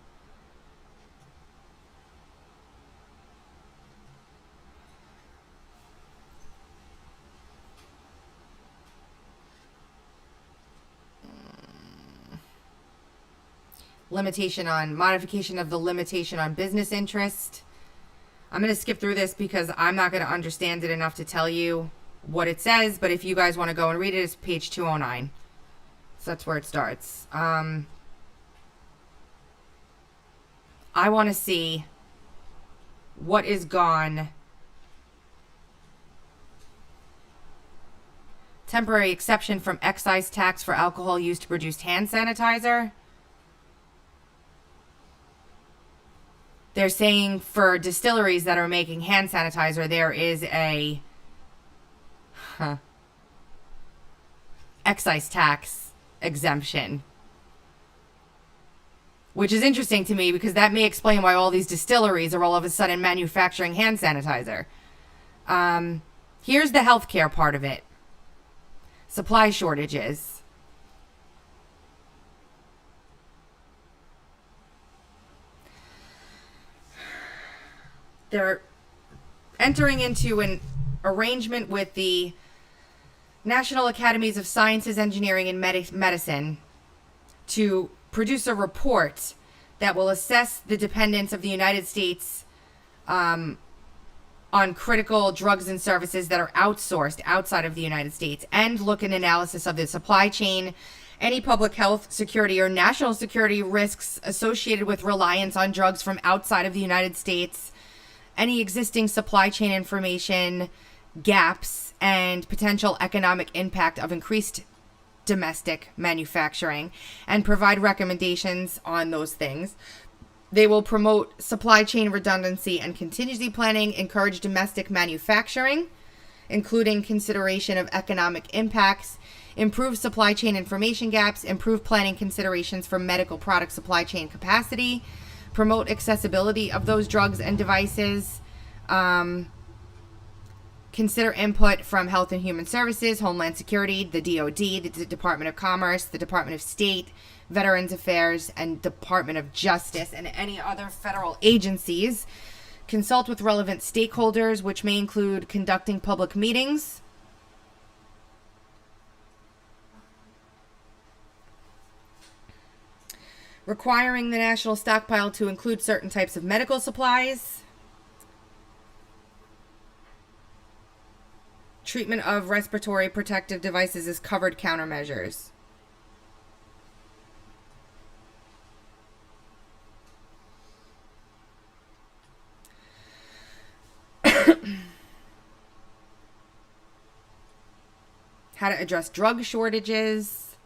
Modification of the limitation on business interest. I'm going to skip through this because I'm not going to understand it enough to tell you what it says, but if you guys want to go and read it, it's page 209. So that's where it starts. I want to see what is gone. Temporary exception from excise tax for alcohol used to produce hand sanitizer. They're saying for distilleries that are making hand sanitizer, there is a excise tax exemption. Which is interesting to me because that may explain why all these distilleries are all of a sudden manufacturing hand sanitizer. Here's the healthcare part of it. Supply shortages. They're entering into an arrangement with the National Academies of Sciences, Engineering, and Medicine to produce a report that will assess the dependence of the United States on critical drugs and services that are outsourced outside of the United States, and look at an analysis of the supply chain, any public health, security, or national security risks associated with reliance on drugs from outside of the United States, any existing supply chain information gaps, and potential economic impact of increased domestic manufacturing, and provide recommendations on those things. They will promote supply chain redundancy and contingency planning, encourage domestic manufacturing, including consideration of economic impacts, improve supply chain information gaps, improve planning considerations for medical product supply chain capacity, promote accessibility of those drugs and devices, consider input from Health and Human Services, Homeland Security, the DoD, the Department of Commerce, the Department of State, Veterans Affairs, and Department of Justice, and any other federal agencies. Consult with relevant stakeholders, which may include conducting public meetings, requiring the national stockpile to include certain types of medical supplies, treatment of respiratory protective devices as covered countermeasures. How to address drug shortages.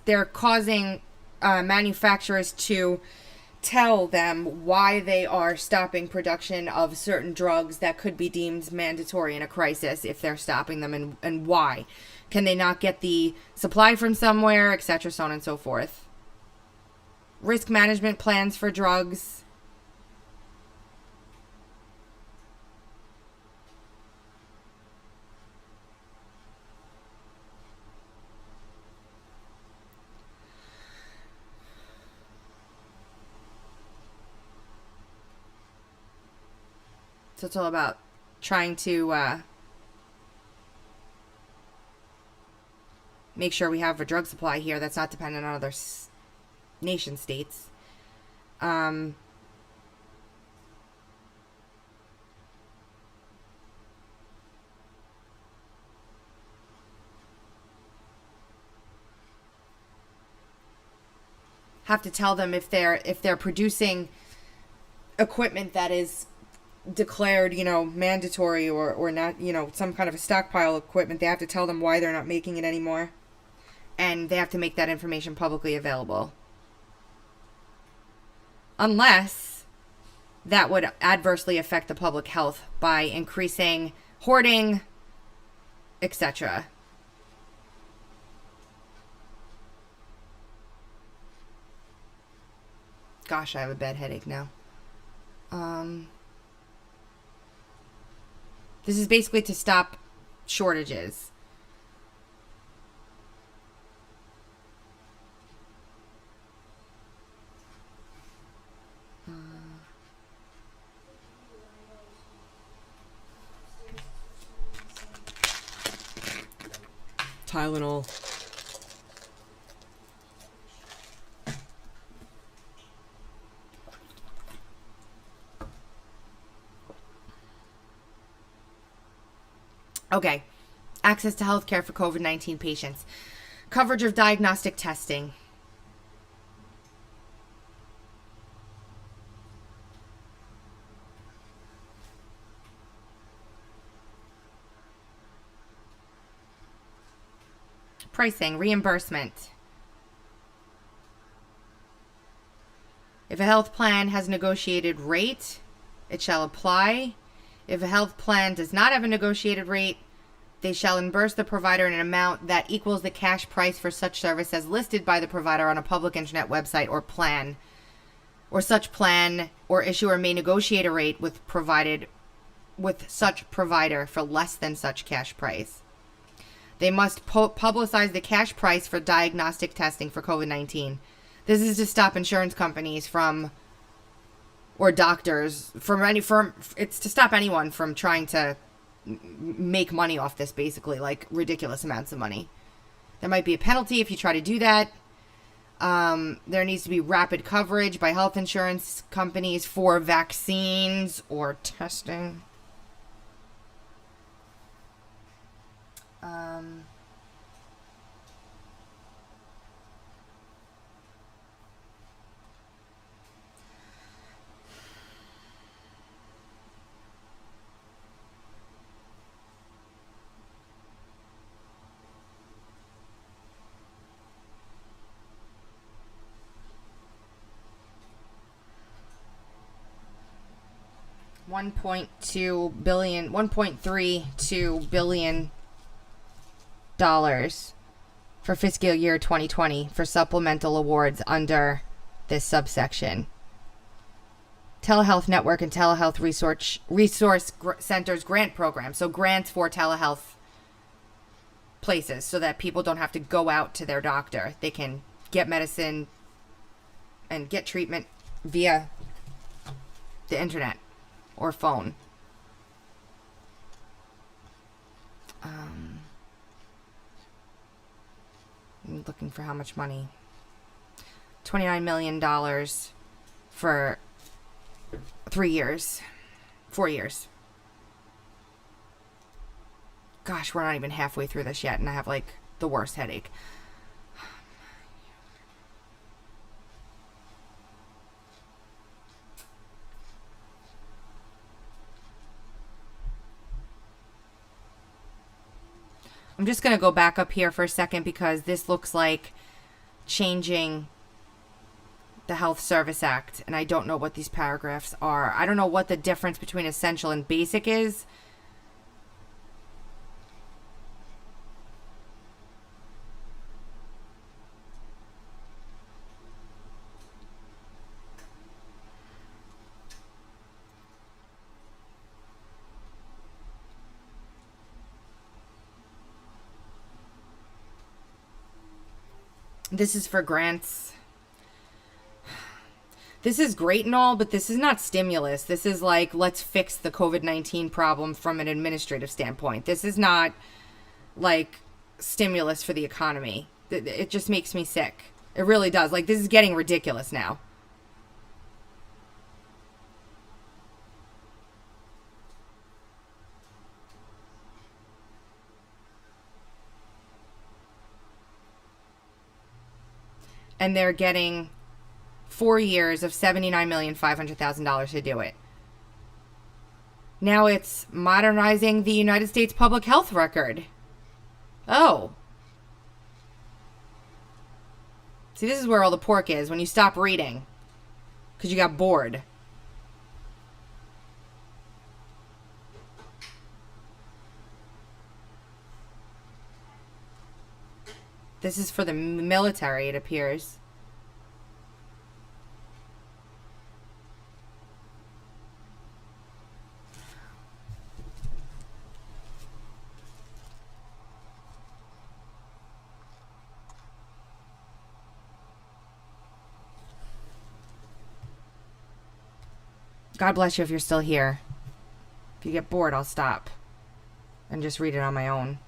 They're causing manufacturers to tell them why they are stopping production of certain drugs that could be deemed mandatory in a crisis if they're stopping them, and why. Can they not get the supply from somewhere, etc., so on and so forth. Risk management plans for drugs. So it's all about trying to make sure we have a drug supply here that's not dependent on other nation states. Have to tell them if they're producing equipment that is declared, mandatory or not, some kind of a stockpile equipment. They have to tell them why they're not making it anymore, and they have to make that information publicly available. Unless that would adversely affect the public health by increasing hoarding, etc. Gosh, I have a bad headache now. This is basically to stop shortages. Tylenol. Okay. Access to healthcare for COVID-19 patients. Coverage of diagnostic testing. Pricing, reimbursement. If a health plan has a negotiated rate, it shall apply. If a health plan does not have a negotiated rate, they shall reimburse the provider in an amount that equals the cash price for such service as listed by the provider on a public internet website or plan. Or such plan or issuer may negotiate a rate with such provider for less than such cash price. They must publicize the cash price for diagnostic testing for COVID-19. This is to stop insurance companies or doctors it's to stop anyone from trying to make money off this, basically, like ridiculous amounts of money. There might be a penalty if you try to do that. There needs to be rapid coverage by health insurance companies for vaccines or testing. $1.32 billion for fiscal year 2020 for supplemental awards under this subsection. Telehealth Network and Telehealth Resource Centers grant program. So grants for telehealth places so that people don't have to go out to their doctor. They can get medicine and get treatment via the internet or phone. I'm looking for how much money. $29 million for 4 years. Gosh, we're not even halfway through this yet, and I have like the worst headache. I'm just going to go back up here for a second because this looks like changing the Health Service Act, and I don't know what these paragraphs are. I don't know what the difference between essential and basic is. This is for grants. This is great and all, but this is not stimulus. This is like, let's fix the COVID-19 problem from an administrative standpoint. This is not like stimulus for the economy. It just makes me sick. It really does. Like, this is getting ridiculous now. And they're getting 4 years of $79,500,000 to do it. Now it's modernizing the United States public health record. Oh. See, this is where all the pork is when you stop reading because you got bored. This is for the military, it appears. God bless you if you're still here. If you get bored, I'll stop and just read it on my own.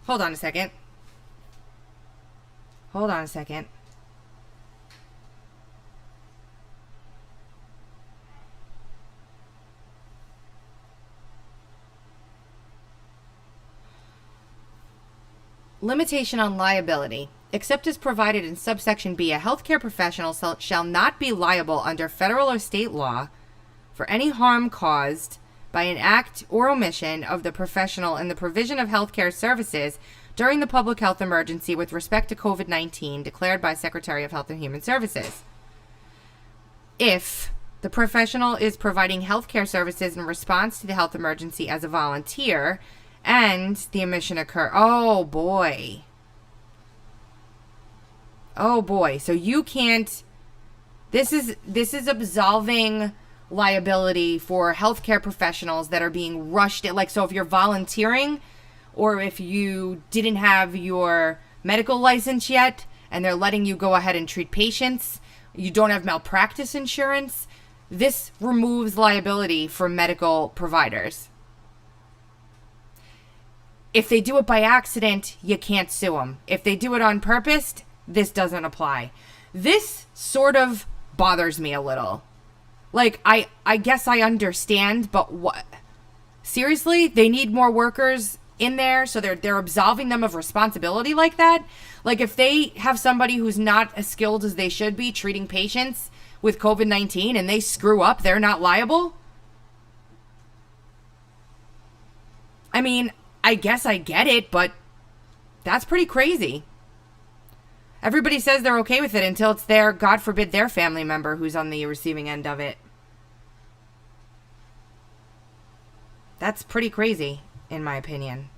Hold on a second. Hold on a second. Limitation on liability. Except as provided in subsection B, a healthcare professional shall not be liable under federal or state law for any harm caused by an act or omission of the professional in the provision of healthcare services during the public health emergency with respect to COVID-19 declared by Secretary of Health and Human Services. If the professional is providing healthcare services in response to the health emergency as a volunteer and the omission occur. Oh boy. Oh boy. So you can't. This is absolving liability for healthcare professionals that are being rushed. Like, so if you're volunteering or if you didn't have your medical license yet and they're letting you go ahead and treat patients, you don't have malpractice insurance, this removes liability for medical providers. If they do it by accident, you can't sue them. If they do it on purpose, this doesn't apply. This sort of bothers me a little. Like, I guess I understand, but what? Seriously? They need more workers in there, so they're absolving them of responsibility like that? Like, if they have somebody who's not as skilled as they should be treating patients with COVID-19 and they screw up, they're not liable? I mean, I guess I get it, but that's pretty crazy. Everybody says they're okay with it until it's their, God forbid, their family member who's on the receiving end of it. That's pretty crazy, in my opinion.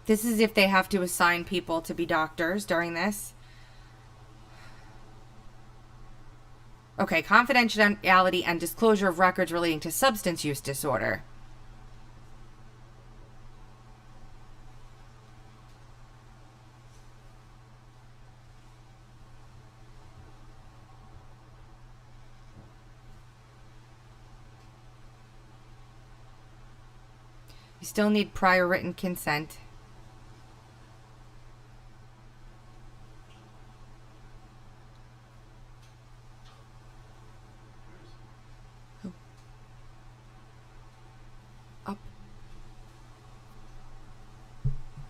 This is if they have to assign people to be doctors during this. Okay, confidentiality and disclosure of records relating to substance use disorder. You still need prior written consent.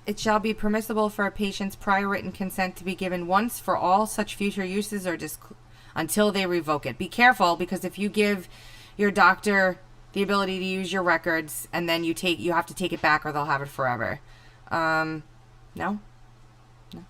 It shall be permissible for a patient's prior written consent to be given once for all such future uses or until they revoke it. Be careful, because if you give your doctor the ability to use your records and then you have to take it back or they'll have it forever. No? No? Oh.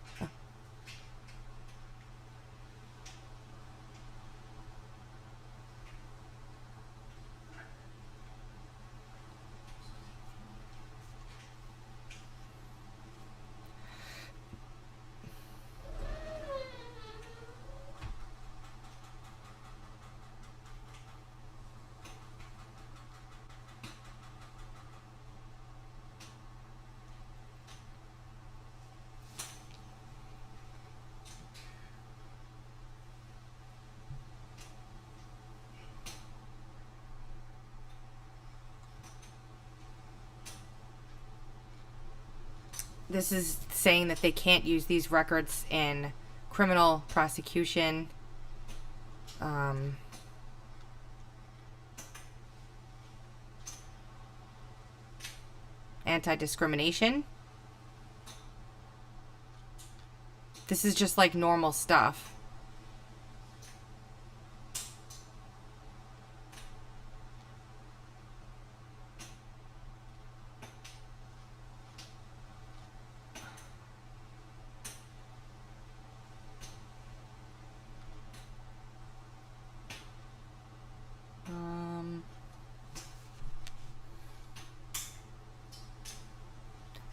This is saying that they can't use these records in criminal prosecution. Anti-discrimination. This is just like normal stuff.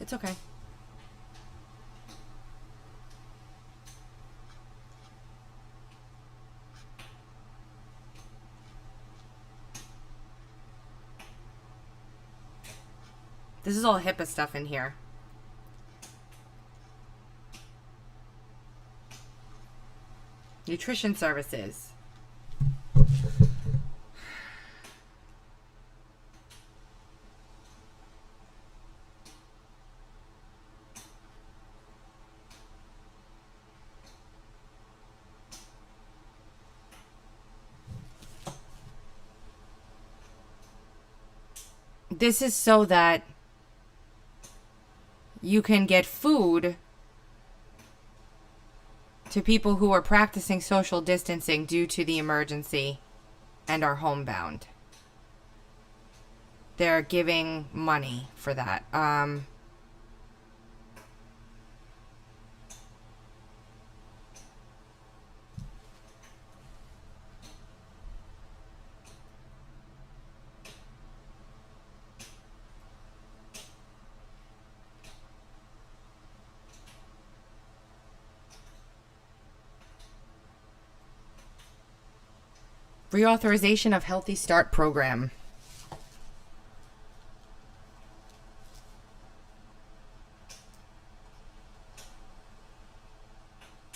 It's okay. This is all HIPAA stuff in here. Nutrition services. This is so that you can get food to people who are practicing social distancing due to the emergency and are homebound. They're giving money for that. Reauthorization of Healthy Start program.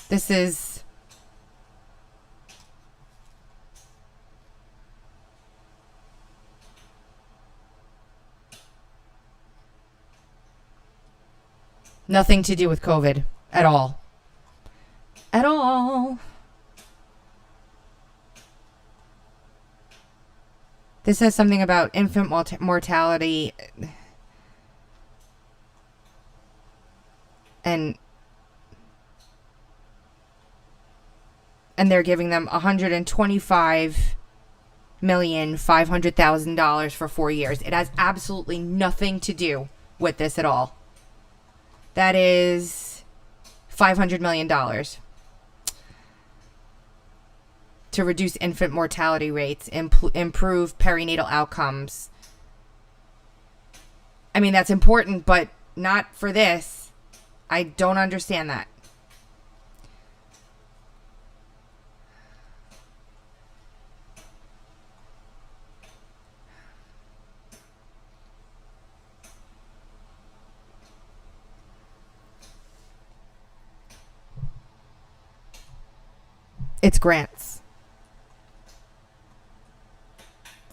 This is nothing to do with COVID at all. At all. This says something about infant mortality and they're giving them $125,500,000 for 4 years. It has absolutely nothing to do with this at all. That is $500 million to reduce infant mortality rates, improve perinatal outcomes. I mean, that's important, but not for this. I don't understand that. It's grants.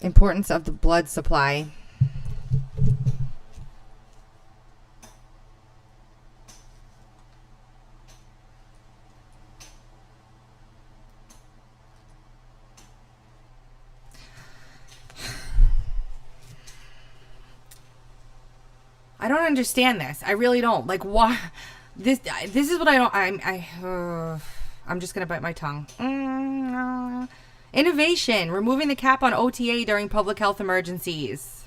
Importance of the blood supply. I don't understand this. I really don't. Like, why? This is what I don't. I'm just gonna bite my tongue. Innovation, removing the cap on OTA during public health emergencies.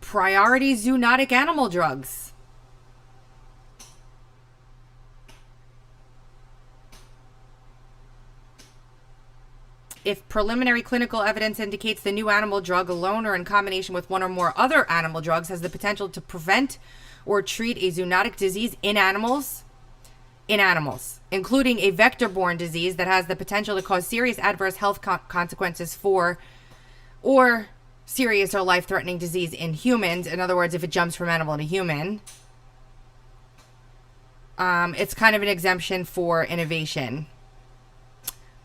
Priority zoonotic animal drugs. If preliminary clinical evidence indicates the new animal drug alone or in combination with one or more other animal drugs has the potential to prevent or treat a zoonotic disease in animals, including a vector-borne disease that has the potential to cause serious adverse health consequences for, or serious or life-threatening disease in humans. In other words, if it jumps from animal to human. It's kind of an exemption for innovation.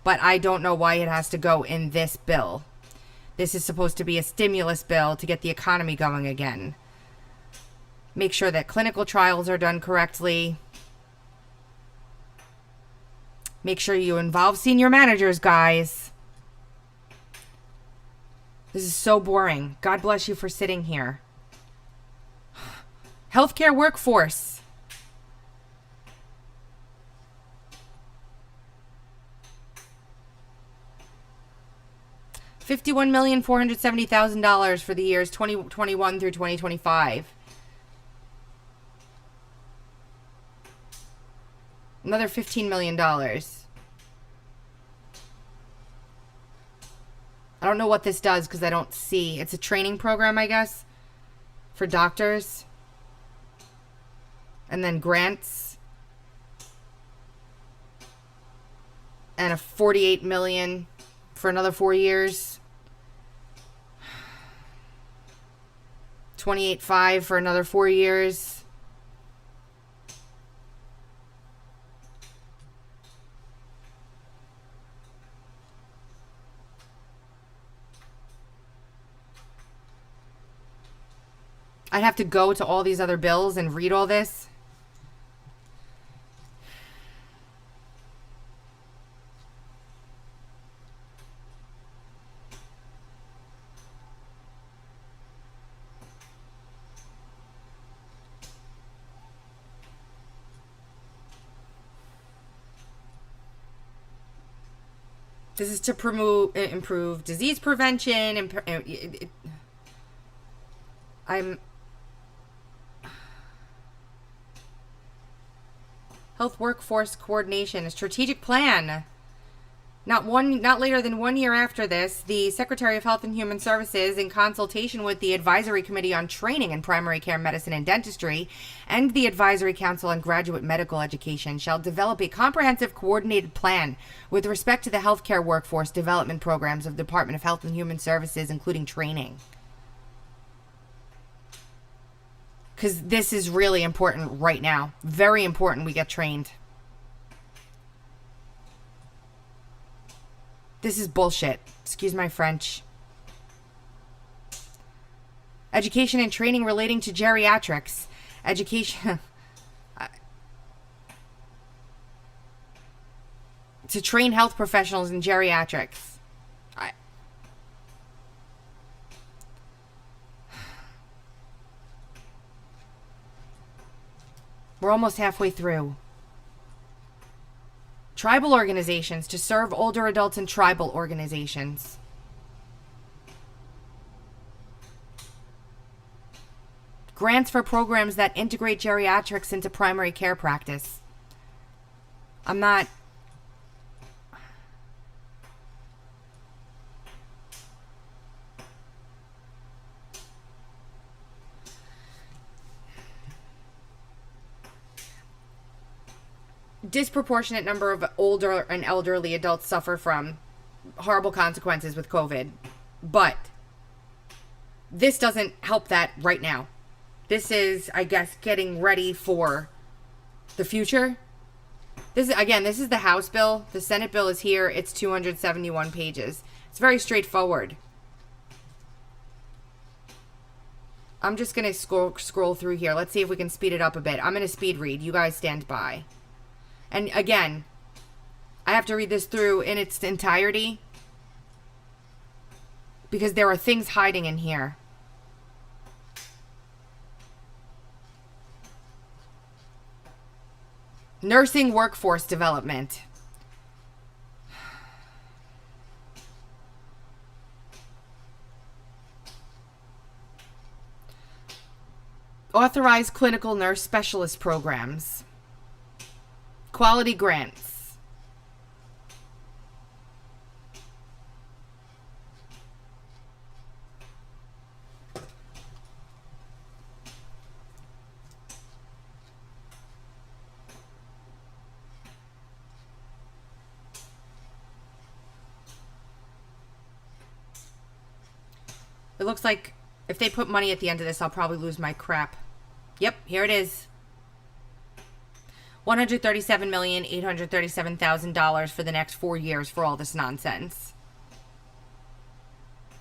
But I don't know why it has to go in this bill. This is supposed to be a stimulus bill to get the economy going again. Make sure that clinical trials are done correctly. Make sure you involve senior managers, guys. This is so boring. God bless you for sitting here. Healthcare workforce. $51,470,000 for the years 2021 through 2025. Another $15 million. I don't know what this does because I don't see. It's a training program, I guess, for doctors. And then grants. And a $48 million for another 4 years. 28.5 for another 4 years. I'd have to go to all these other bills and read all this. This is to improve disease prevention. Health workforce coordination, a strategic plan. Not later than 1 year after this, the Secretary of Health and Human Services, in consultation with the Advisory Committee on Training in Primary Care Medicine and Dentistry and the Advisory Council on Graduate Medical Education, shall develop a comprehensive coordinated plan with respect to the healthcare workforce development programs of the Department of Health and Human Services, including training. Because this is really important right now. Very important we get trained. This is bullshit. Excuse my French. Education and training relating to geriatrics. Education. To train health professionals in geriatrics. We're almost halfway through. Tribal organizations to serve older adults in tribal organizations. Grants for programs that integrate geriatrics into primary care practice. I'm not... Disproportionate number of older and elderly adults suffer from horrible consequences with COVID. But this doesn't help that right now. This is, I guess, getting ready for the future. This is the House bill. The Senate bill is here. It's 271 pages. It's very straightforward. I'm just going to scroll through here. Let's see if we can speed it up a bit. I'm going to speed read. You guys stand by. And again, I have to read this through in its entirety because there are things hiding in here. Nursing workforce development. Authorized clinical nurse specialist programs. Quality grants. It looks like if they put money at the end of this, I'll probably lose my crap. Yep, here it is. $137,837,000 for the next 4 years for all this nonsense.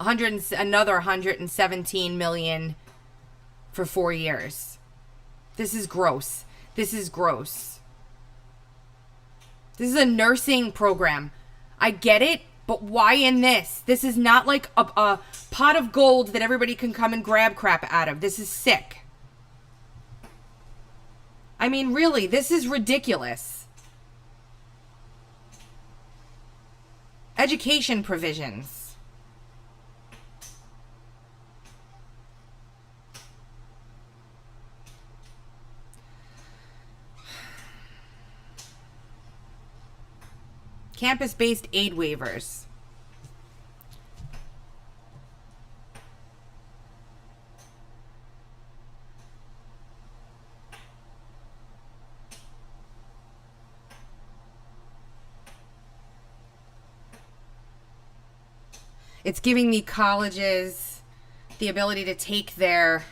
Another 117 million for 4 years. This is gross. This is gross. This is a nursing program. I get it, but why in this? This is not like a pot of gold that everybody can come and grab crap out of. This is sick. I mean, really, this is ridiculous. Education provisions. Campus-based aid waivers. It's giving the colleges the ability to take their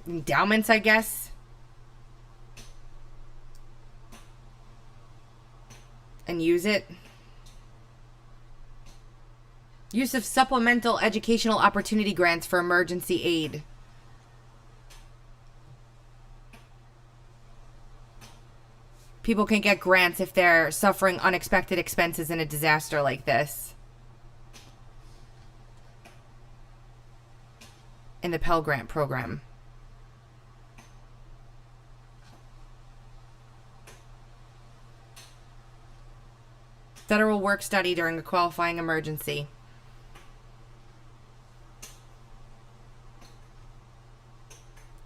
endowments, I guess, and use it. Use of supplemental educational opportunity grants for emergency aid. People can get grants if they're suffering unexpected expenses in a disaster like this. In the Pell Grant program. Federal work study during a qualifying emergency.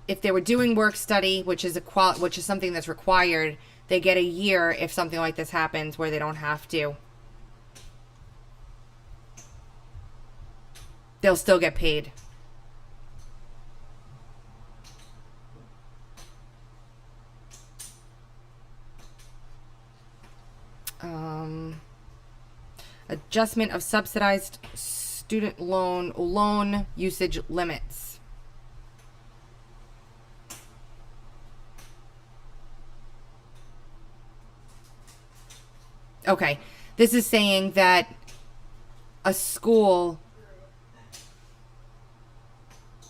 If they were doing work study, which is something that's required, they get a year if something like this happens where they don't have to. They'll still get paid. Adjustment of subsidized student loan usage limits. Okay, this is saying that a school,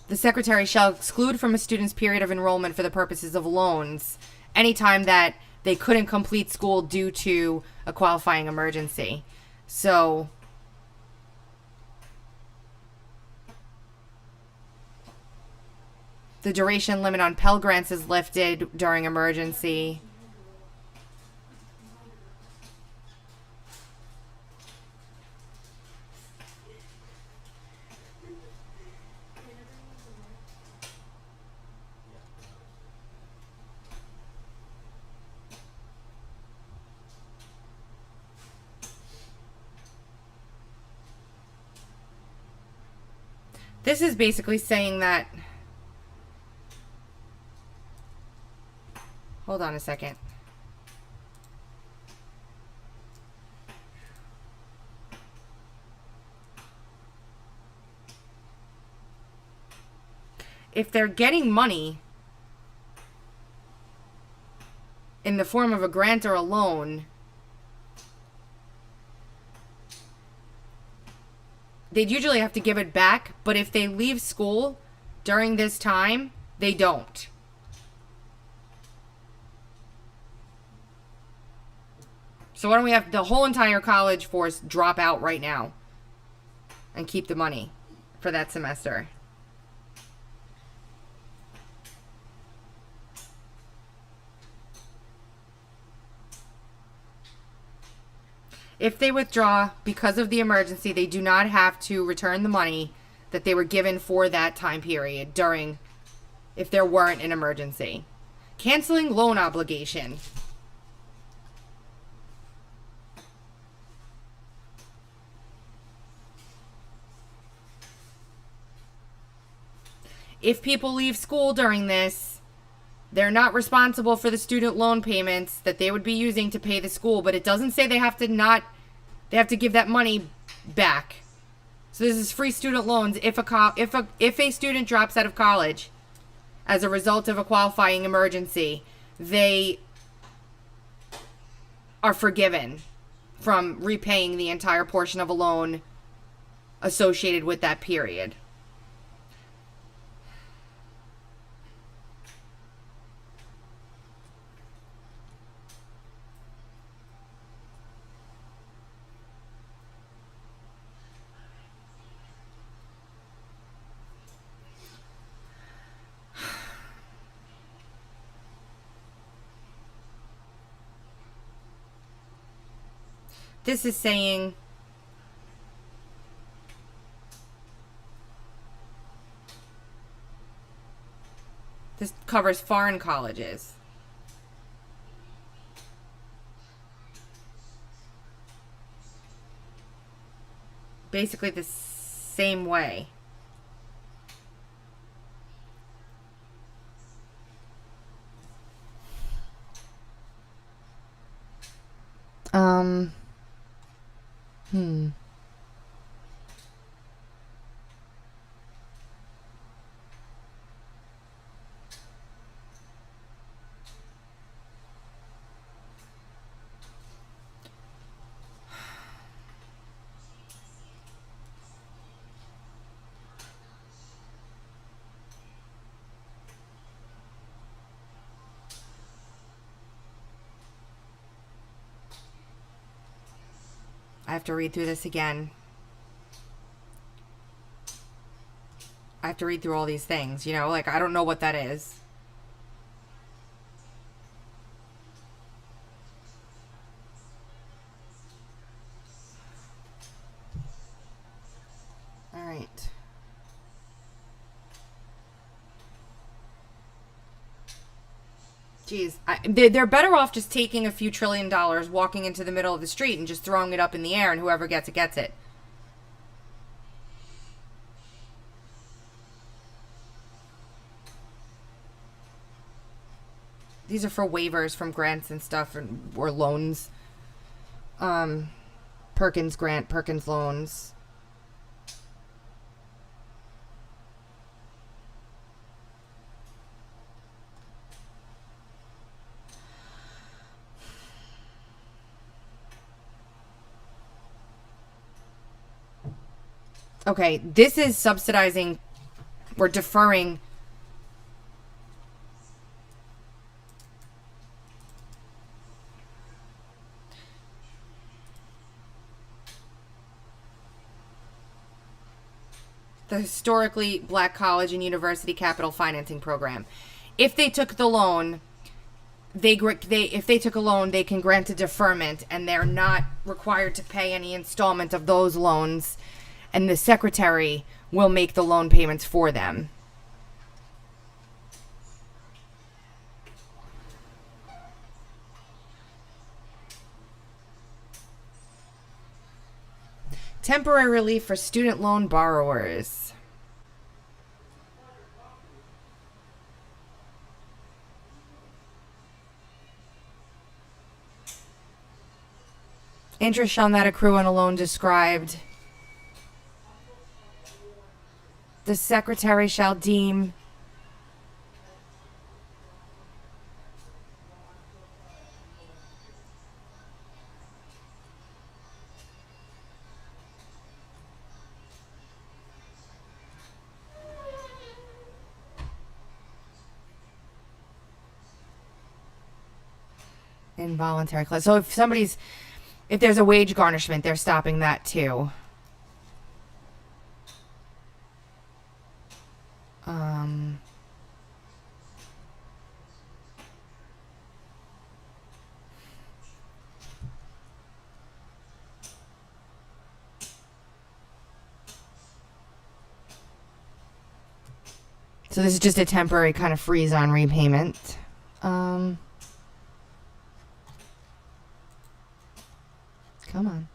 the secretary shall exclude from a student's period of enrollment for the purposes of loans anytime that they couldn't complete school due to a qualifying emergency. So, the duration limit on Pell Grants is lifted during emergency. This is basically saying that... Hold on a second. If they're getting money in the form of a grant or a loan, they'd usually have to give it back, but if they leave school during this time, they don't. So why don't we have the whole entire college force drop out right now and keep the money for that semester? If they withdraw because of the emergency, they do not have to return the money that they were given for that time period during, if there weren't an emergency. Canceling loan obligation. If people leave school during this, they're not responsible for the student loan payments that they would be using to pay the school, but it doesn't say they have to give that money back. So this is free student loans if a student drops out of college as a result of a qualifying emergency. they are forgiven from repaying the entire portion of a loan associated with that period. This is saying this covers foreign colleges. Basically the same way. I have to read through this again. I have to read through all these things, you know, like I don't know what that is. All right. Geez, they're better off just taking a few $1 trillion, walking into the middle of the street and just throwing it up in the air, and whoever gets it, gets it. These are for waivers from grants and stuff, or loans. Perkins grant, Perkins loans. Okay, this is subsidizing or deferring the historically black college and university capital financing program. If they took the loan, if they took a loan, they can grant a deferment, and they're not required to pay any installment of those loans, and the secretary will make the loan payments for them. Temporary relief for student loan borrowers. Interest shall not accrue on a loan described. The secretary shall deem involuntary clause. So if there's a wage garnishment, they're stopping that too. So this is just a temporary kind of freeze on repayment. Come on.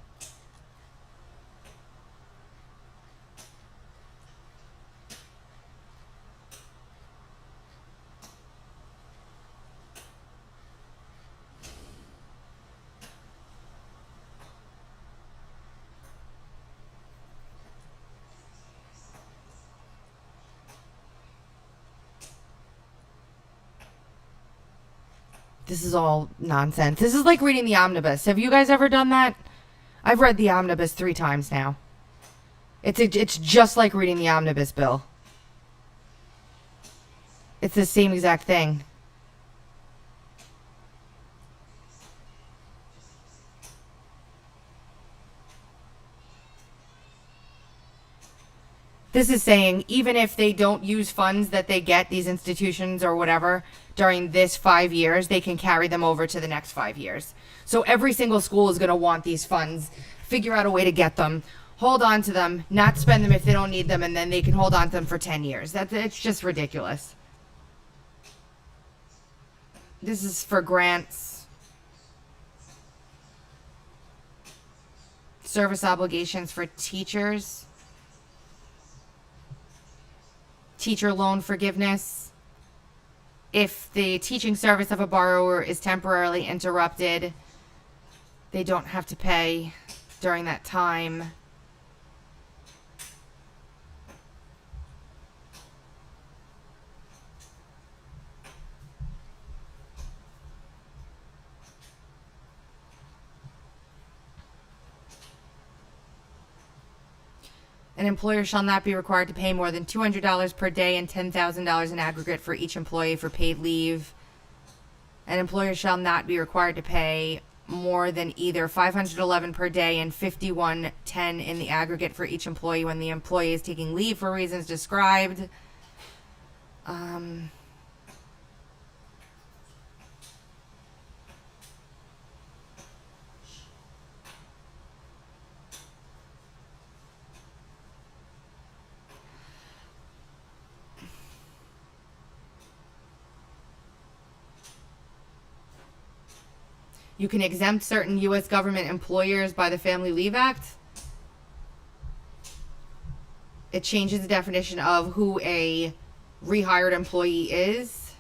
This is all nonsense. This is like reading the omnibus. Have you guys ever done that? I've read the omnibus 3 times now. It's just like reading the omnibus bill. It's the same exact thing. This is saying even if they don't use funds that they get, these institutions or whatever, during this 5 years, they can carry them over to the next 5 years. So every single school is going to want these funds, figure out a way to get them, hold on to them, not spend them if they don't need them, and then they can hold on to them for 10 years. It's just ridiculous. This is for grants, service obligations for teachers, teacher loan forgiveness. If the teaching service of a borrower is temporarily interrupted, they don't have to pay during that time. An employer shall not be required to pay more than $200 per day and $10,000 in aggregate for each employee for paid leave. An employer shall not be required to pay more than either $511 per day and $51.10 in the aggregate for each employee when the employee is taking leave for reasons described. You can exempt certain U.S. government employers by the Family Leave Act. It changes the definition of who a rehired employee is.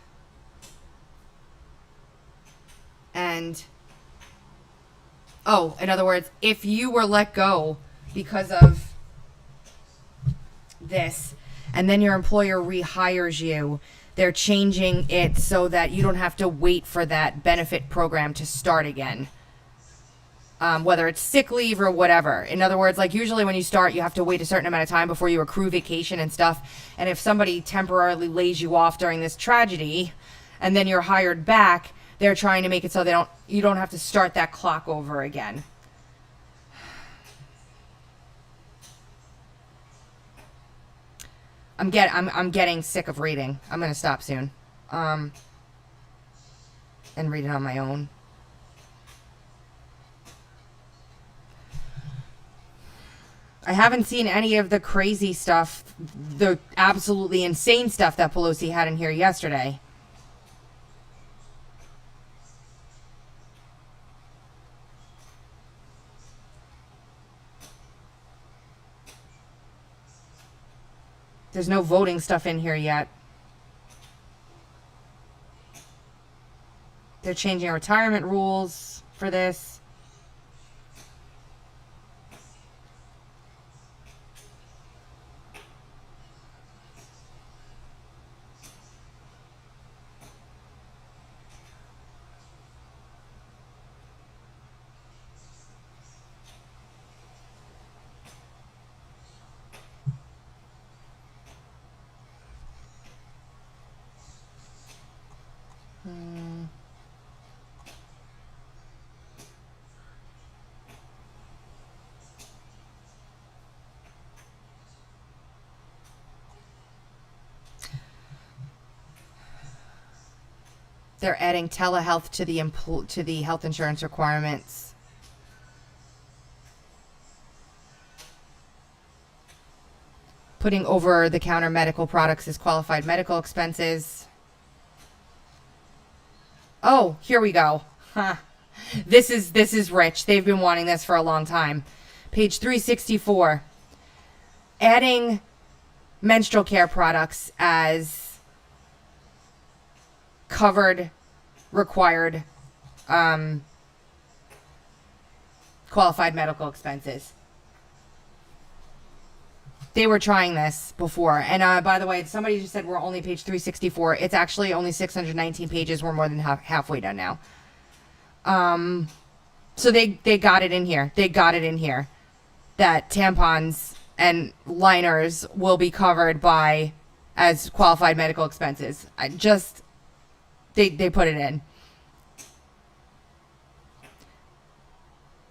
And, in other words, if you were let go because of this, and then your employer rehires you, they're changing it so that you don't have to wait for that benefit program to start again. Whether it's sick leave or whatever. In other words, like usually when you start, you have to wait a certain amount of time before you accrue vacation and stuff. And if somebody temporarily lays you off during this tragedy and then you're hired back, they're trying to make it so you don't have to start that clock over again. I'm getting sick of reading. I'm gonna stop soon, and read it on my own. I haven't seen any of the crazy stuff, the absolutely insane stuff that Pelosi had in here yesterday. There's no voting stuff in here yet. They're changing retirement rules for this. They're adding telehealth to the health insurance requirements. Putting over-the-counter medical products as qualified medical expenses. Oh, here we go. Huh. This is rich. They've been wanting this for a long time. Page 364. Adding menstrual care products as covered, required, qualified medical expenses. They were trying this before. And by the way, somebody just said we're only page 364. It's actually only 619 pages. We're more than halfway done now. So they got it in here. They got it in here that tampons and liners will be covered by as qualified medical expenses. They put it in.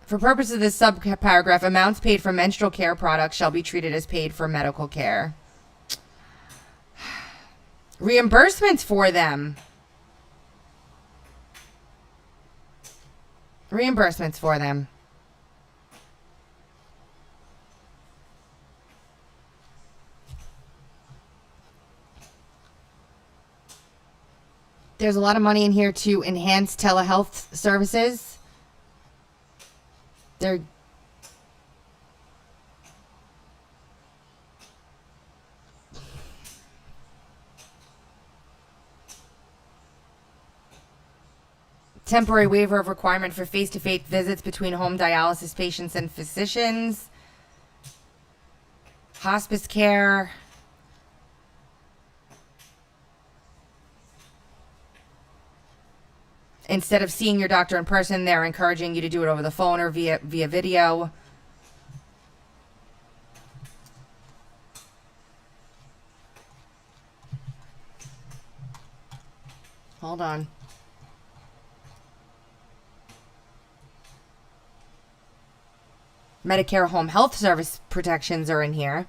For purposes of this subparagraph, amounts paid for menstrual care products shall be treated as paid for medical care. Reimbursements for them. Reimbursements for them. There's a lot of money in here to enhance telehealth services. They're temporary waiver of requirement for face-to-face visits between home dialysis patients and physicians. Hospice care. Instead of seeing your doctor in person, they're encouraging you to do it over the phone or via video. Hold on. Medicare home health service protections are in here.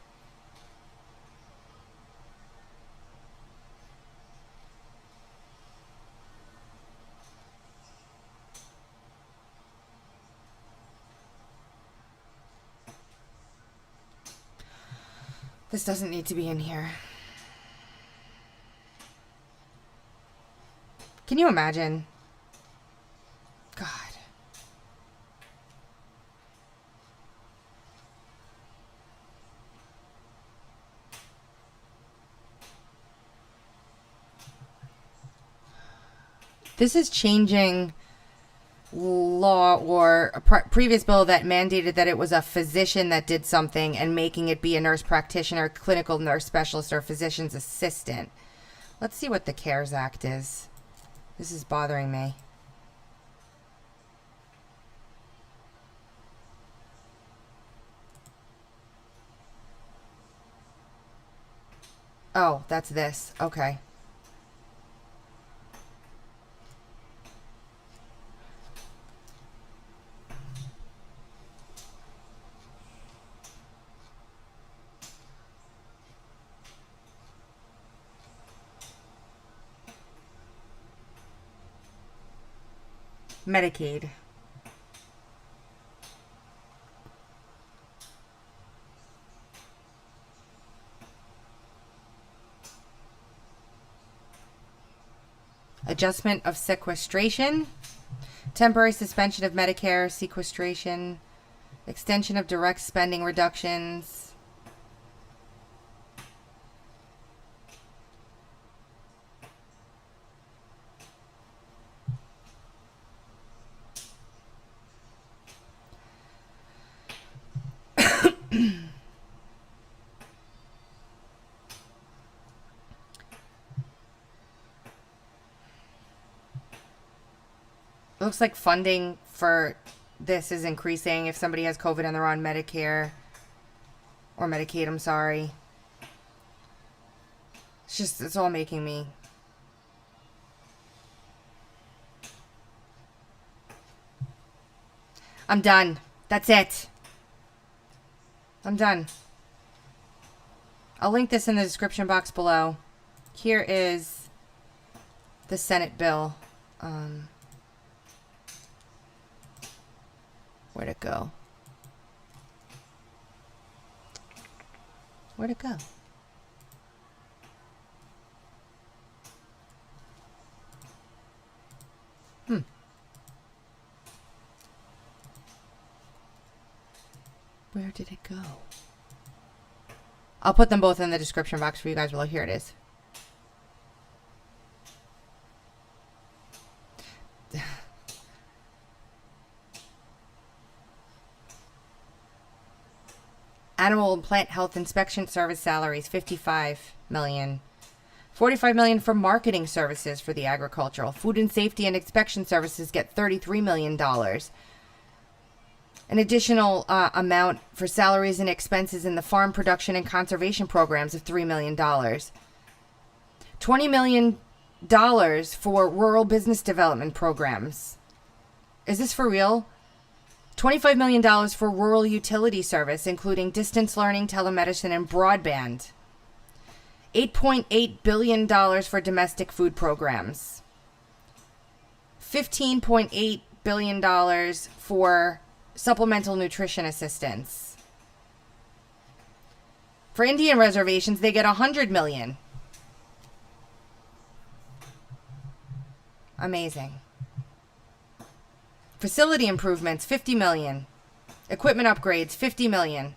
This doesn't need to be in here. Can you imagine? God. This is changing law or a previous bill that mandated that it was a physician that did something and making it be a nurse practitioner, clinical nurse specialist, or physician's assistant. Let's see what the CARES Act is. This is bothering me. Oh, that's this. Okay. Medicaid. Adjustment of sequestration. Temporary suspension of Medicare sequestration. Extension of direct spending reductions. It looks like funding for this is increasing if somebody has COVID and they're on Medicare or Medicaid, I'm sorry. It's all making me. I'm done. That's it. I'm done. I'll link this in the description box below. Here is the Senate bill. Where'd it go? Where'd it go? Where did it go? I'll put them both in the description box for you guys below. Here it is. Animal and plant health inspection service salaries, 55 million. 45 million for marketing services for the agricultural. Food and safety and inspection services get $33 million. An additional amount for salaries and expenses in the farm production and conservation programs of $3 million. $20 million for rural business development programs. Is this for real? $25 million for rural utility service, including distance learning, telemedicine, and broadband. $8.8 billion for domestic food programs. $15.8 billion for supplemental nutrition assistance. For Indian reservations, they get $100 million. Amazing. Facility improvements, $50 million. Equipment upgrades, $50 million.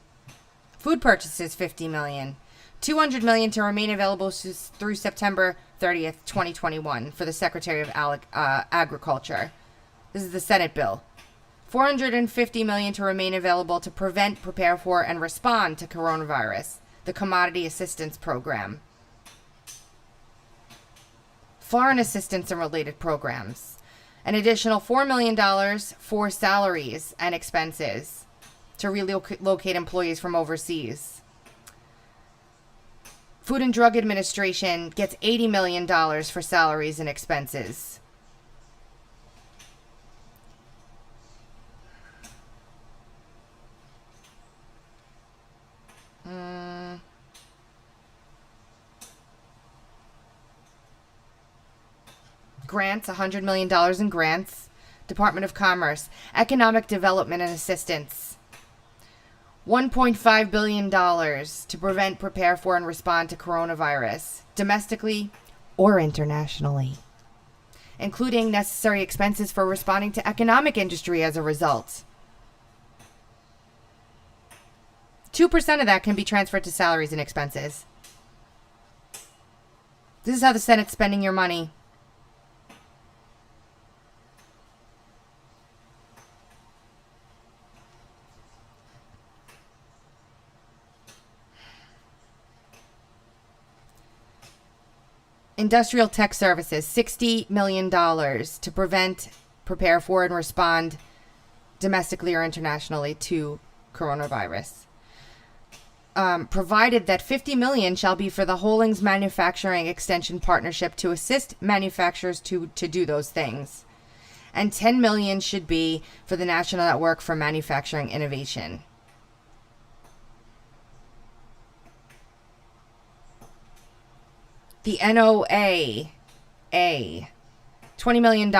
Food purchases, $50 million. $200 million to remain available through September 30th, 2021 for the Secretary of Agriculture. This is the Senate bill. $450 million to remain available to prevent, prepare for, and respond to coronavirus, the Commodity Assistance Program. Foreign assistance and related programs. An additional $4 million for salaries and expenses to relocate employees from overseas. Food and Drug Administration gets $80 million for salaries and expenses. Grants, $100 million in grants. Department of Commerce, Economic Development and Assistance. $1.5 billion to prevent, prepare for, and respond to coronavirus, domestically or internationally, including necessary expenses for responding to economic industry as a result. 2% of that can be transferred to salaries and expenses. This is how the Senate's spending your money. Industrial Tech Services, $60 million to prevent, prepare for, and respond domestically or internationally to coronavirus. Provided that $50 million shall be for the Holdings Manufacturing Extension Partnership to assist manufacturers to do those things. And $10 million should be for the National Network for Manufacturing Innovation. The NOAA, $20 million.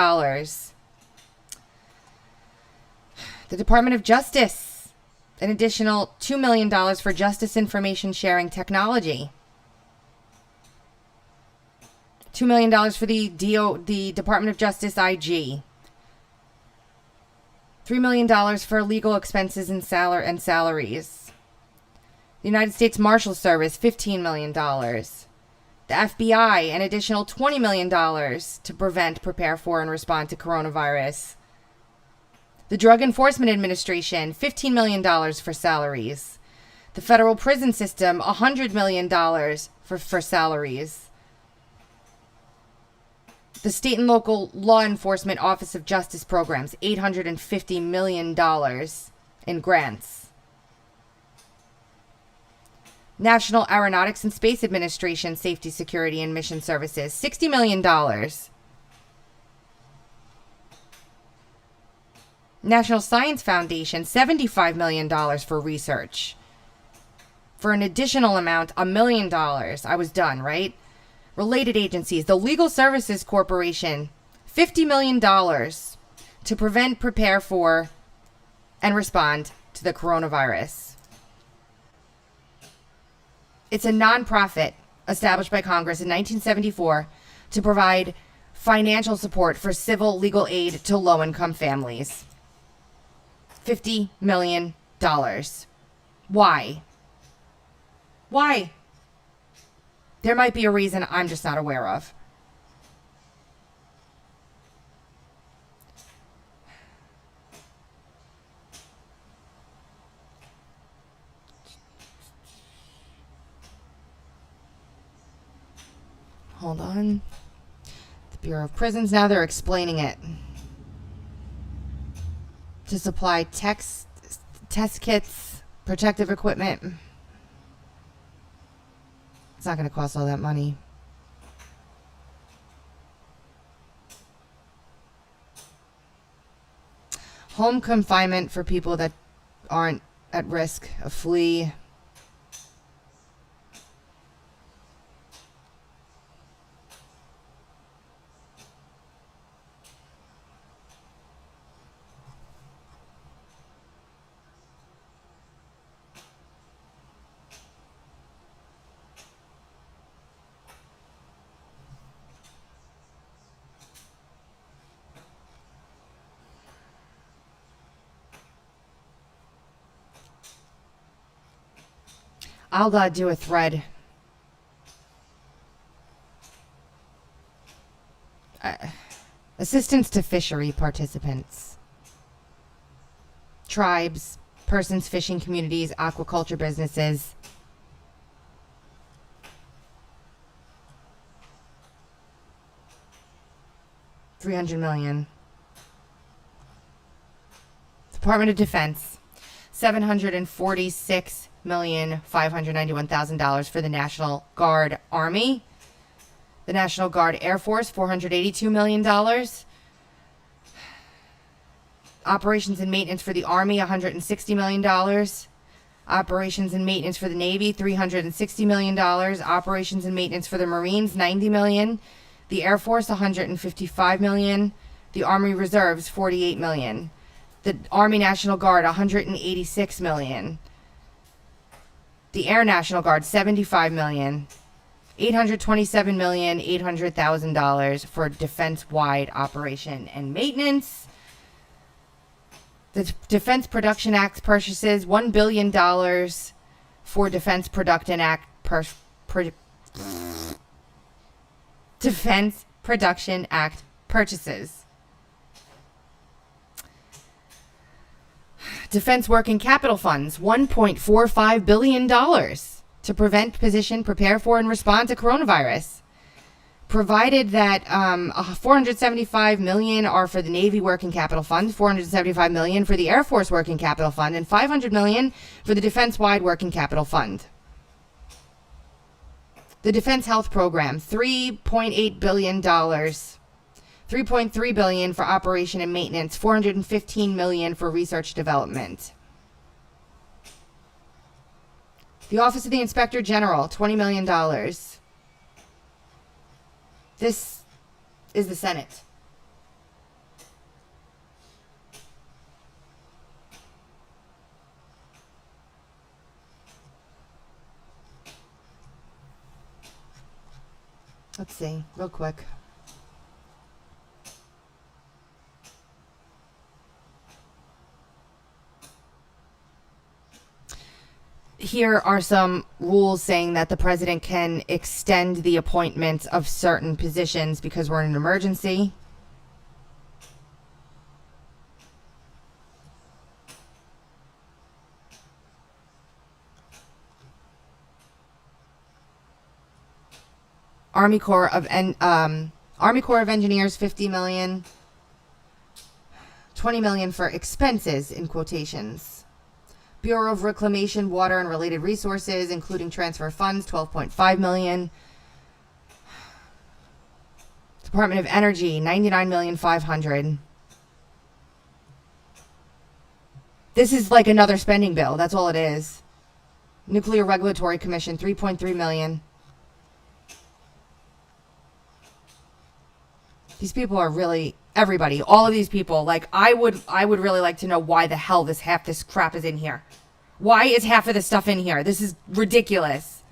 The Department of Justice, an additional $2 million for Justice Information Sharing Technology. $2 million for the Department of Justice IG. $3 million for legal expenses and salaries. The United States Marshal Service, $15 million. The FBI, an additional $20 million to prevent, prepare for, and respond to coronavirus. The Drug Enforcement Administration, $15 million for salaries. The Federal Prison System, $100 million for salaries. The State and Local Law Enforcement Office of Justice Programs, $850 million in grants. National Aeronautics and Space Administration Safety, Security, and Mission Services, $60 million. National Science Foundation, $75 million for research. For an additional amount, $1 million. I was done, right? Related agencies, the Legal Services Corporation, $50 million to prevent, prepare for, and respond to the coronavirus. It's a nonprofit established by Congress in 1974 to provide financial support for civil legal aid to low-income families. $50 million. Why? Why? There might be a reason I'm just not aware of. Hold on. The Bureau of Prisons, now they're explaining it. To supply test kits, protective equipment. It's not going to cost all that money. Home confinement for people that aren't at risk of flee. I'll do a thread. Assistance to fishery participants. Tribes, persons, fishing communities, aquaculture businesses. $300 million. Department of Defense, $746,591,000 for the National Guard Army. The National Guard Air Force, $482 million. Operations and maintenance for the Army, $160 million. Operations and maintenance for the Navy, $360 million. Operations and maintenance for the Marines, $90 million. The Air Force, $155 million. The Army Reserves, $48 million. The Army National Guard, $186 million. The Air National Guard, $75 million. $827,800,000 for defense-wide operation and maintenance. The Defense Production Act purchases $1 billion for Defense Production Act Defense Production Act purchases. Defense Working Capital Funds, $1.45 billion to prevent, position, prepare for, and respond to coronavirus. Provided that $475 million are for the Navy Working Capital Fund, $475 million for the Air Force Working Capital Fund, and $500 million for the Defense-wide Working Capital Fund. The Defense Health Program, $3.8 billion. $3.3 billion for operation and maintenance, $415 million for research development. The Office of the Inspector General, $20 million. This is the Senate. Let's see, real quick. Here are some rules saying that the president can extend the appointment of certain positions because we're in an emergency. Army Corps of Engineers, $50 million. $20 million for expenses in quotations. Bureau of Reclamation, Water and Related Resources, including transfer funds, $12.5 million. Department of Energy, $99,500,000. This is like another spending bill. That's all it is. Nuclear Regulatory Commission, $3.3 million. These people are really everybody. All of these people. Like I would really like to know why the hell half this crap is in here. Why is half of this stuff in here? This is ridiculous.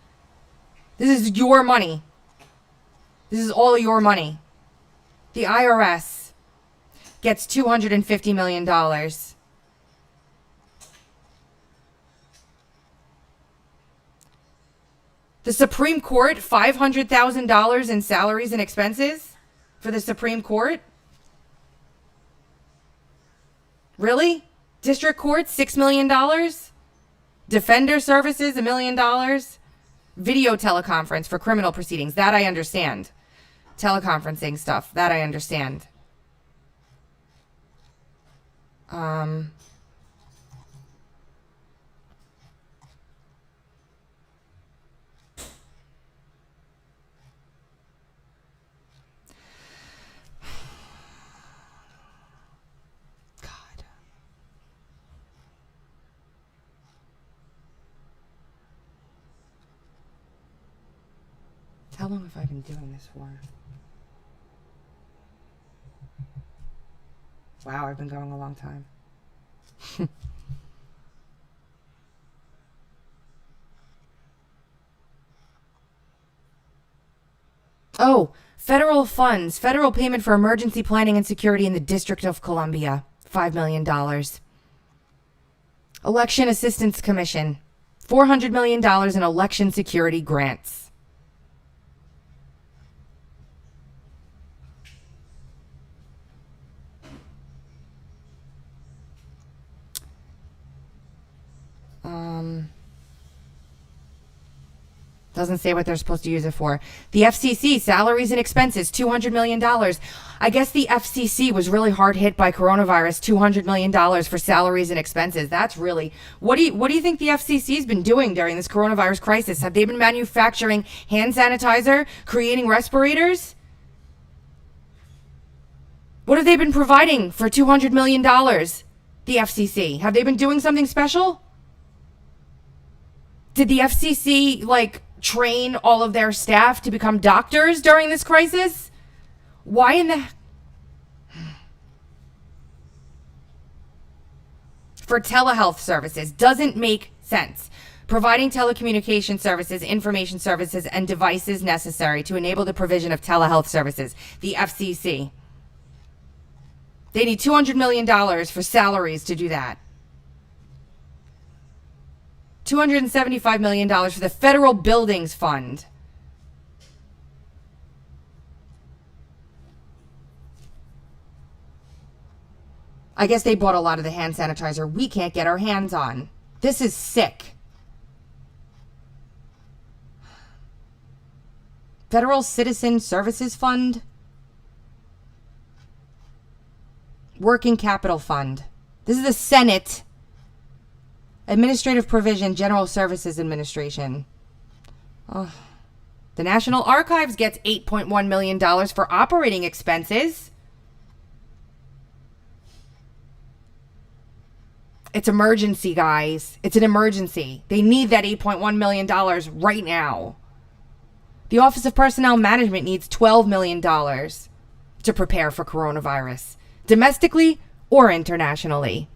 This is your money. This is all your money. The IRS gets $250 million. The Supreme Court, $500,000 in salaries and expenses for the Supreme Court? Really? District Court, $6 million? Defender Services, $1 million? Video teleconference for criminal proceedings. That I understand. teleconferencing stuff. That I understand. How long have I been doing this for? Wow, I've been going a long time. Oh, federal funds. Federal payment for emergency planning and security in the District of Columbia. $5 million. Election Assistance Commission. $400 million in election security grants. Doesn't say what they're supposed to use it for. The FCC, salaries and expenses, $200 million. I guess the FCC was really hard hit by coronavirus, $200 million for salaries and expenses. That's really, what do you think the FCC's been doing during this coronavirus crisis? Have they been manufacturing hand sanitizer, creating respirators? What have they been providing for $200 million? The FCC. Have they been doing something special? Did the FCC, train all of their staff to become doctors during this crisis? Why in the... For telehealth services doesn't make sense. Providing telecommunication services, information services, and devices necessary to enable the provision of telehealth services. The FCC. They need $200 million for salaries to do that. $275 million for the Federal Buildings Fund. I guess they bought a lot of the hand sanitizer we can't get our hands on. This is sick. Federal Citizen Services Fund. Working Capital Fund. This is the Senate. Administrative Provision, General Services Administration. Oh. The National Archives gets $8.1 million for operating expenses. It's emergency, guys. It's an emergency. They need that $8.1 million right now. The Office of Personnel Management needs $12 million to prepare for coronavirus, domestically or internationally.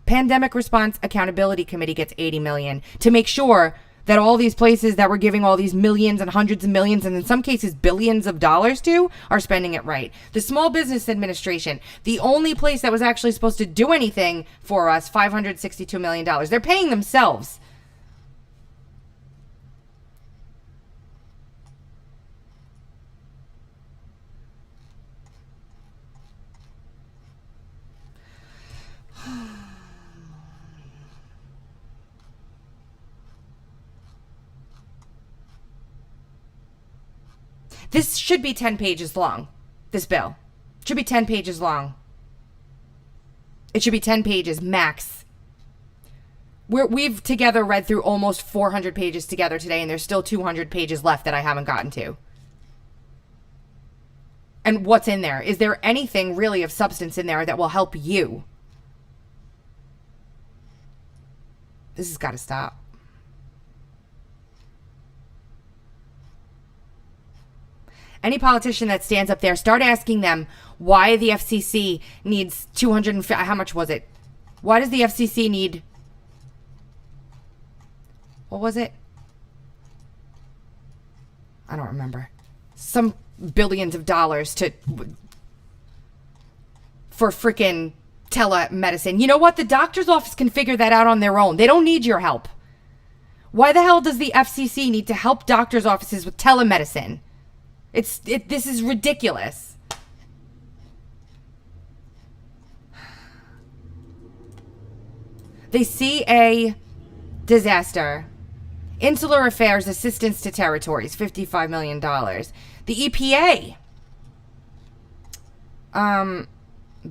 Pandemic Response Accountability Committee gets $80 million to make sure that all these places that we're giving all these millions and hundreds of millions and in some cases billions of dollars to are spending it right. The Small Business Administration, the only place that was actually supposed to do anything for us, $562 million. They're paying themselves. This should be 10 pages long, this bill. It should be 10 pages long. It should be 10 pages, max. We've together read through almost 400 pages together today, and there's still 200 pages left that I haven't gotten to. And what's in there? Is there anything really of substance in there that will help you? This has got to stop. Any politician that stands up there, start asking them why the FCC needs how much was it? Why does the FCC need, what was it? I don't remember. Some billions of dollars for freaking telemedicine. You know what? The doctor's office can figure that out on their own. They don't need your help. Why the hell does the FCC need to help doctor's offices with telemedicine? This is ridiculous. They see a disaster Insular Affairs Assistance to Territories, $55 million. The EPA.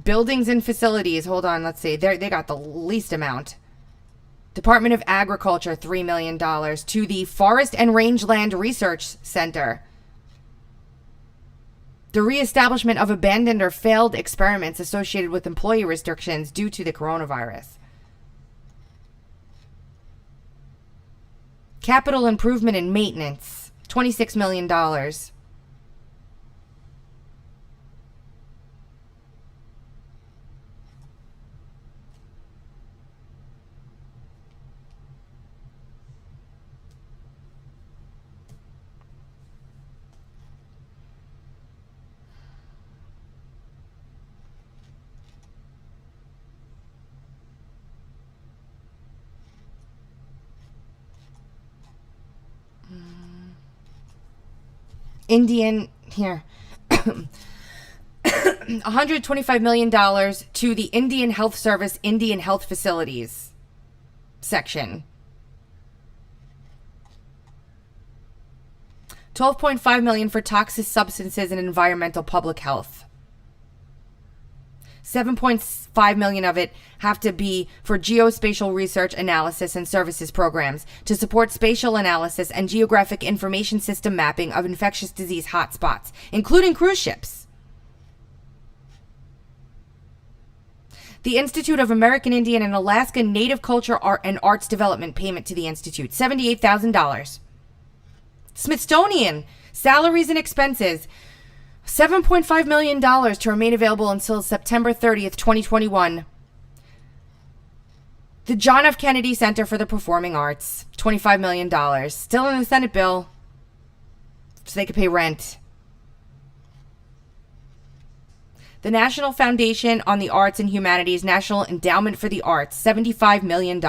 Buildings and facilities. Hold on, let's see. They got the least amount. Department of Agriculture, $3 million. To the Forest and Rangeland Research Center. The reestablishment of abandoned or failed experiments associated with employee restrictions due to the coronavirus. Capital improvement and maintenance, $26 million. Indian, here, $125 million to the Indian Health Service Indian Health Facilities section. $12.5 million for toxic substances and environmental public health. $7.5 million of it have to be for geospatial research, analysis, and services programs to support spatial analysis and geographic information system mapping of infectious disease hotspots, including cruise ships. The Institute of American Indian and Alaska Native Culture Art and Arts Development payment to the Institute, $78,000. Smithsonian, salaries and expenses, $7.5 million to remain available until September 30th, 2021. The John F. Kennedy Center for the Performing Arts, $25 million. Still in the Senate bill, so they could pay rent. The National Foundation on the Arts and Humanities National Endowment for the Arts, $75 million.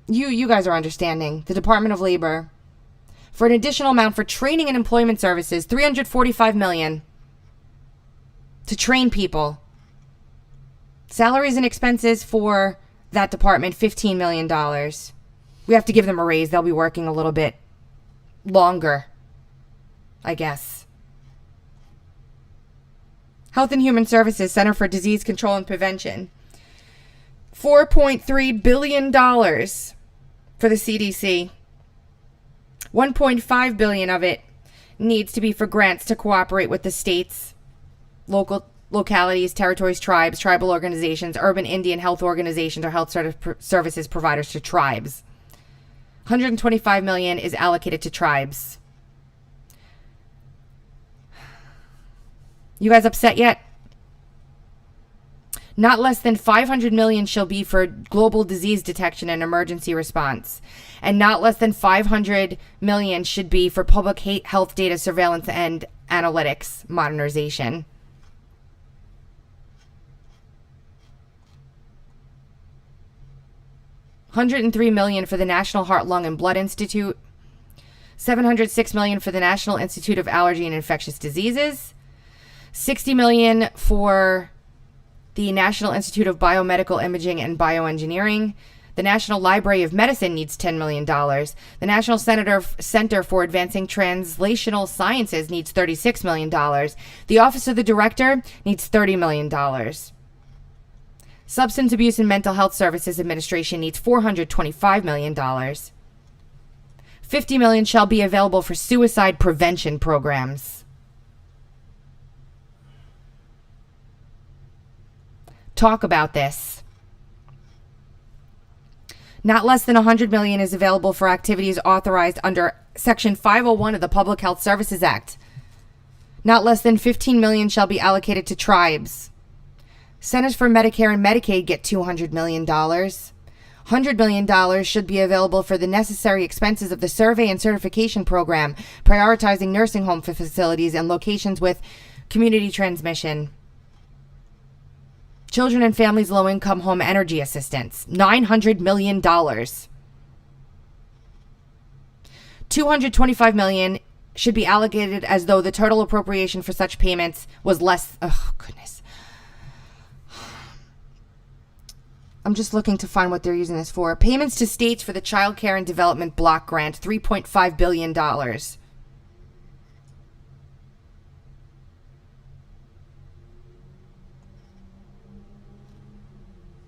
You guys are understanding. The Department of Labor, for an additional amount for training and employment services, $345 million to train people. Salaries and expenses for that department, $15 million. We have to give them a raise. They'll be working a little bit longer, I guess. Health and Human Services, Center for Disease Control and Prevention, $4.3 billion for the CDC. $1.5 billion of it needs to be for grants to cooperate with the states, localities, territories, tribes, tribal organizations, urban Indian health organizations, or health services providers to tribes. $125 million is allocated to tribes. You guys upset yet? Not less than $500 million shall be for global disease detection and emergency response. And not less than $500 million should be for public health data surveillance and analytics modernization. $103 million for the National Heart, Lung, and Blood Institute. $706 million for the National Institute of Allergy and Infectious Diseases. $60 million for the National Institute of Biomedical Imaging and Bioengineering. The National Library of Medicine needs $10 million. The National Center for Advancing Translational Sciences needs $36 million. The Office of the Director needs $30 million. Substance Abuse and Mental Health Services Administration needs $425 million. $50 million shall be available for suicide prevention programs. Talk about this. Not less than $100 million is available for activities authorized under Section 501 of the Public Health Services Act. Not less than $15 million shall be allocated to tribes. Centers for Medicare and Medicaid get $200 million. $100 million should be available for the necessary expenses of the survey and certification program, prioritizing nursing home facilities and locations with community transmission. Children and Families Low-Income Home Energy Assistance, $900 million. $225 million should be allocated as though the total appropriation for such payments was less. Oh, goodness. I'm just looking to find what they're using this for. Payments to states for the Child Care and Development Block Grant, $3.5 billion.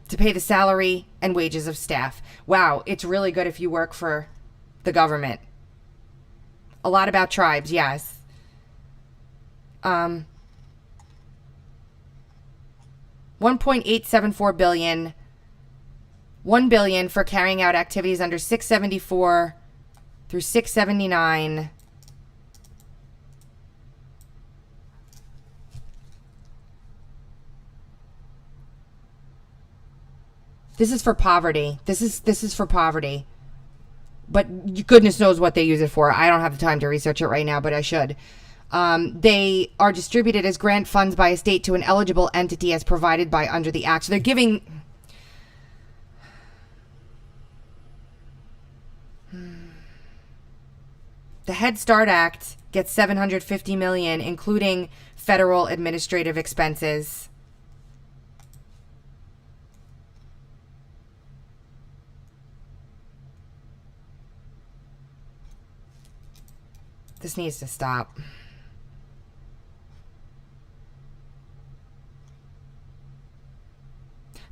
To pay the salary and wages of staff. Wow, it's really good if you work for the government. A lot about tribes, yes. 1.874 billion. 1 billion for carrying out activities under 674 through 679. This is for poverty. This is for poverty. But goodness knows what they use it for. I don't have the time to research it right now, but I should. They are distributed as grant funds by a state to an eligible entity as provided by under the act. So they're giving... The Head Start Act gets $750 million, including federal administrative expenses. This needs to stop.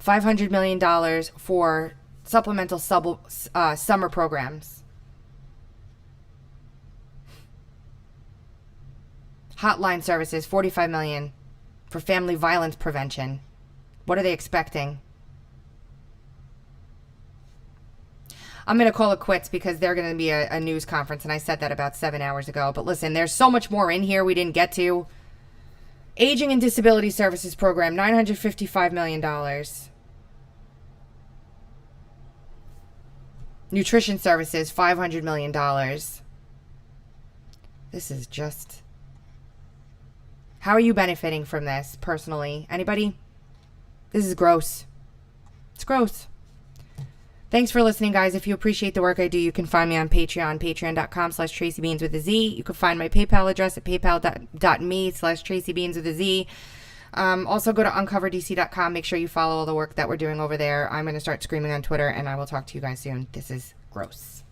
$500 million for supplemental summer programs. Hotline services, $45 million for family violence prevention. What are they expecting? I'm going to call it quits because they're going to be a news conference, and I said that about 7 hours ago. But listen, there's so much more in here we didn't get to. Aging and Disability Services Program, $955 million. Nutrition Services, $500 million. This is just... How are you benefiting from this, personally? Anybody? This is gross. It's gross. Thanks for listening, guys. If you appreciate the work I do, you can find me on Patreon, patreon.com/TracyBeans with a Z. You can find my PayPal address at paypal.me/TracyBeans with a Z. Also, go to uncoverdc.com. Make sure you follow all the work that we're doing over there. I'm going to start screaming on Twitter, and I will talk to you guys soon. This is gross.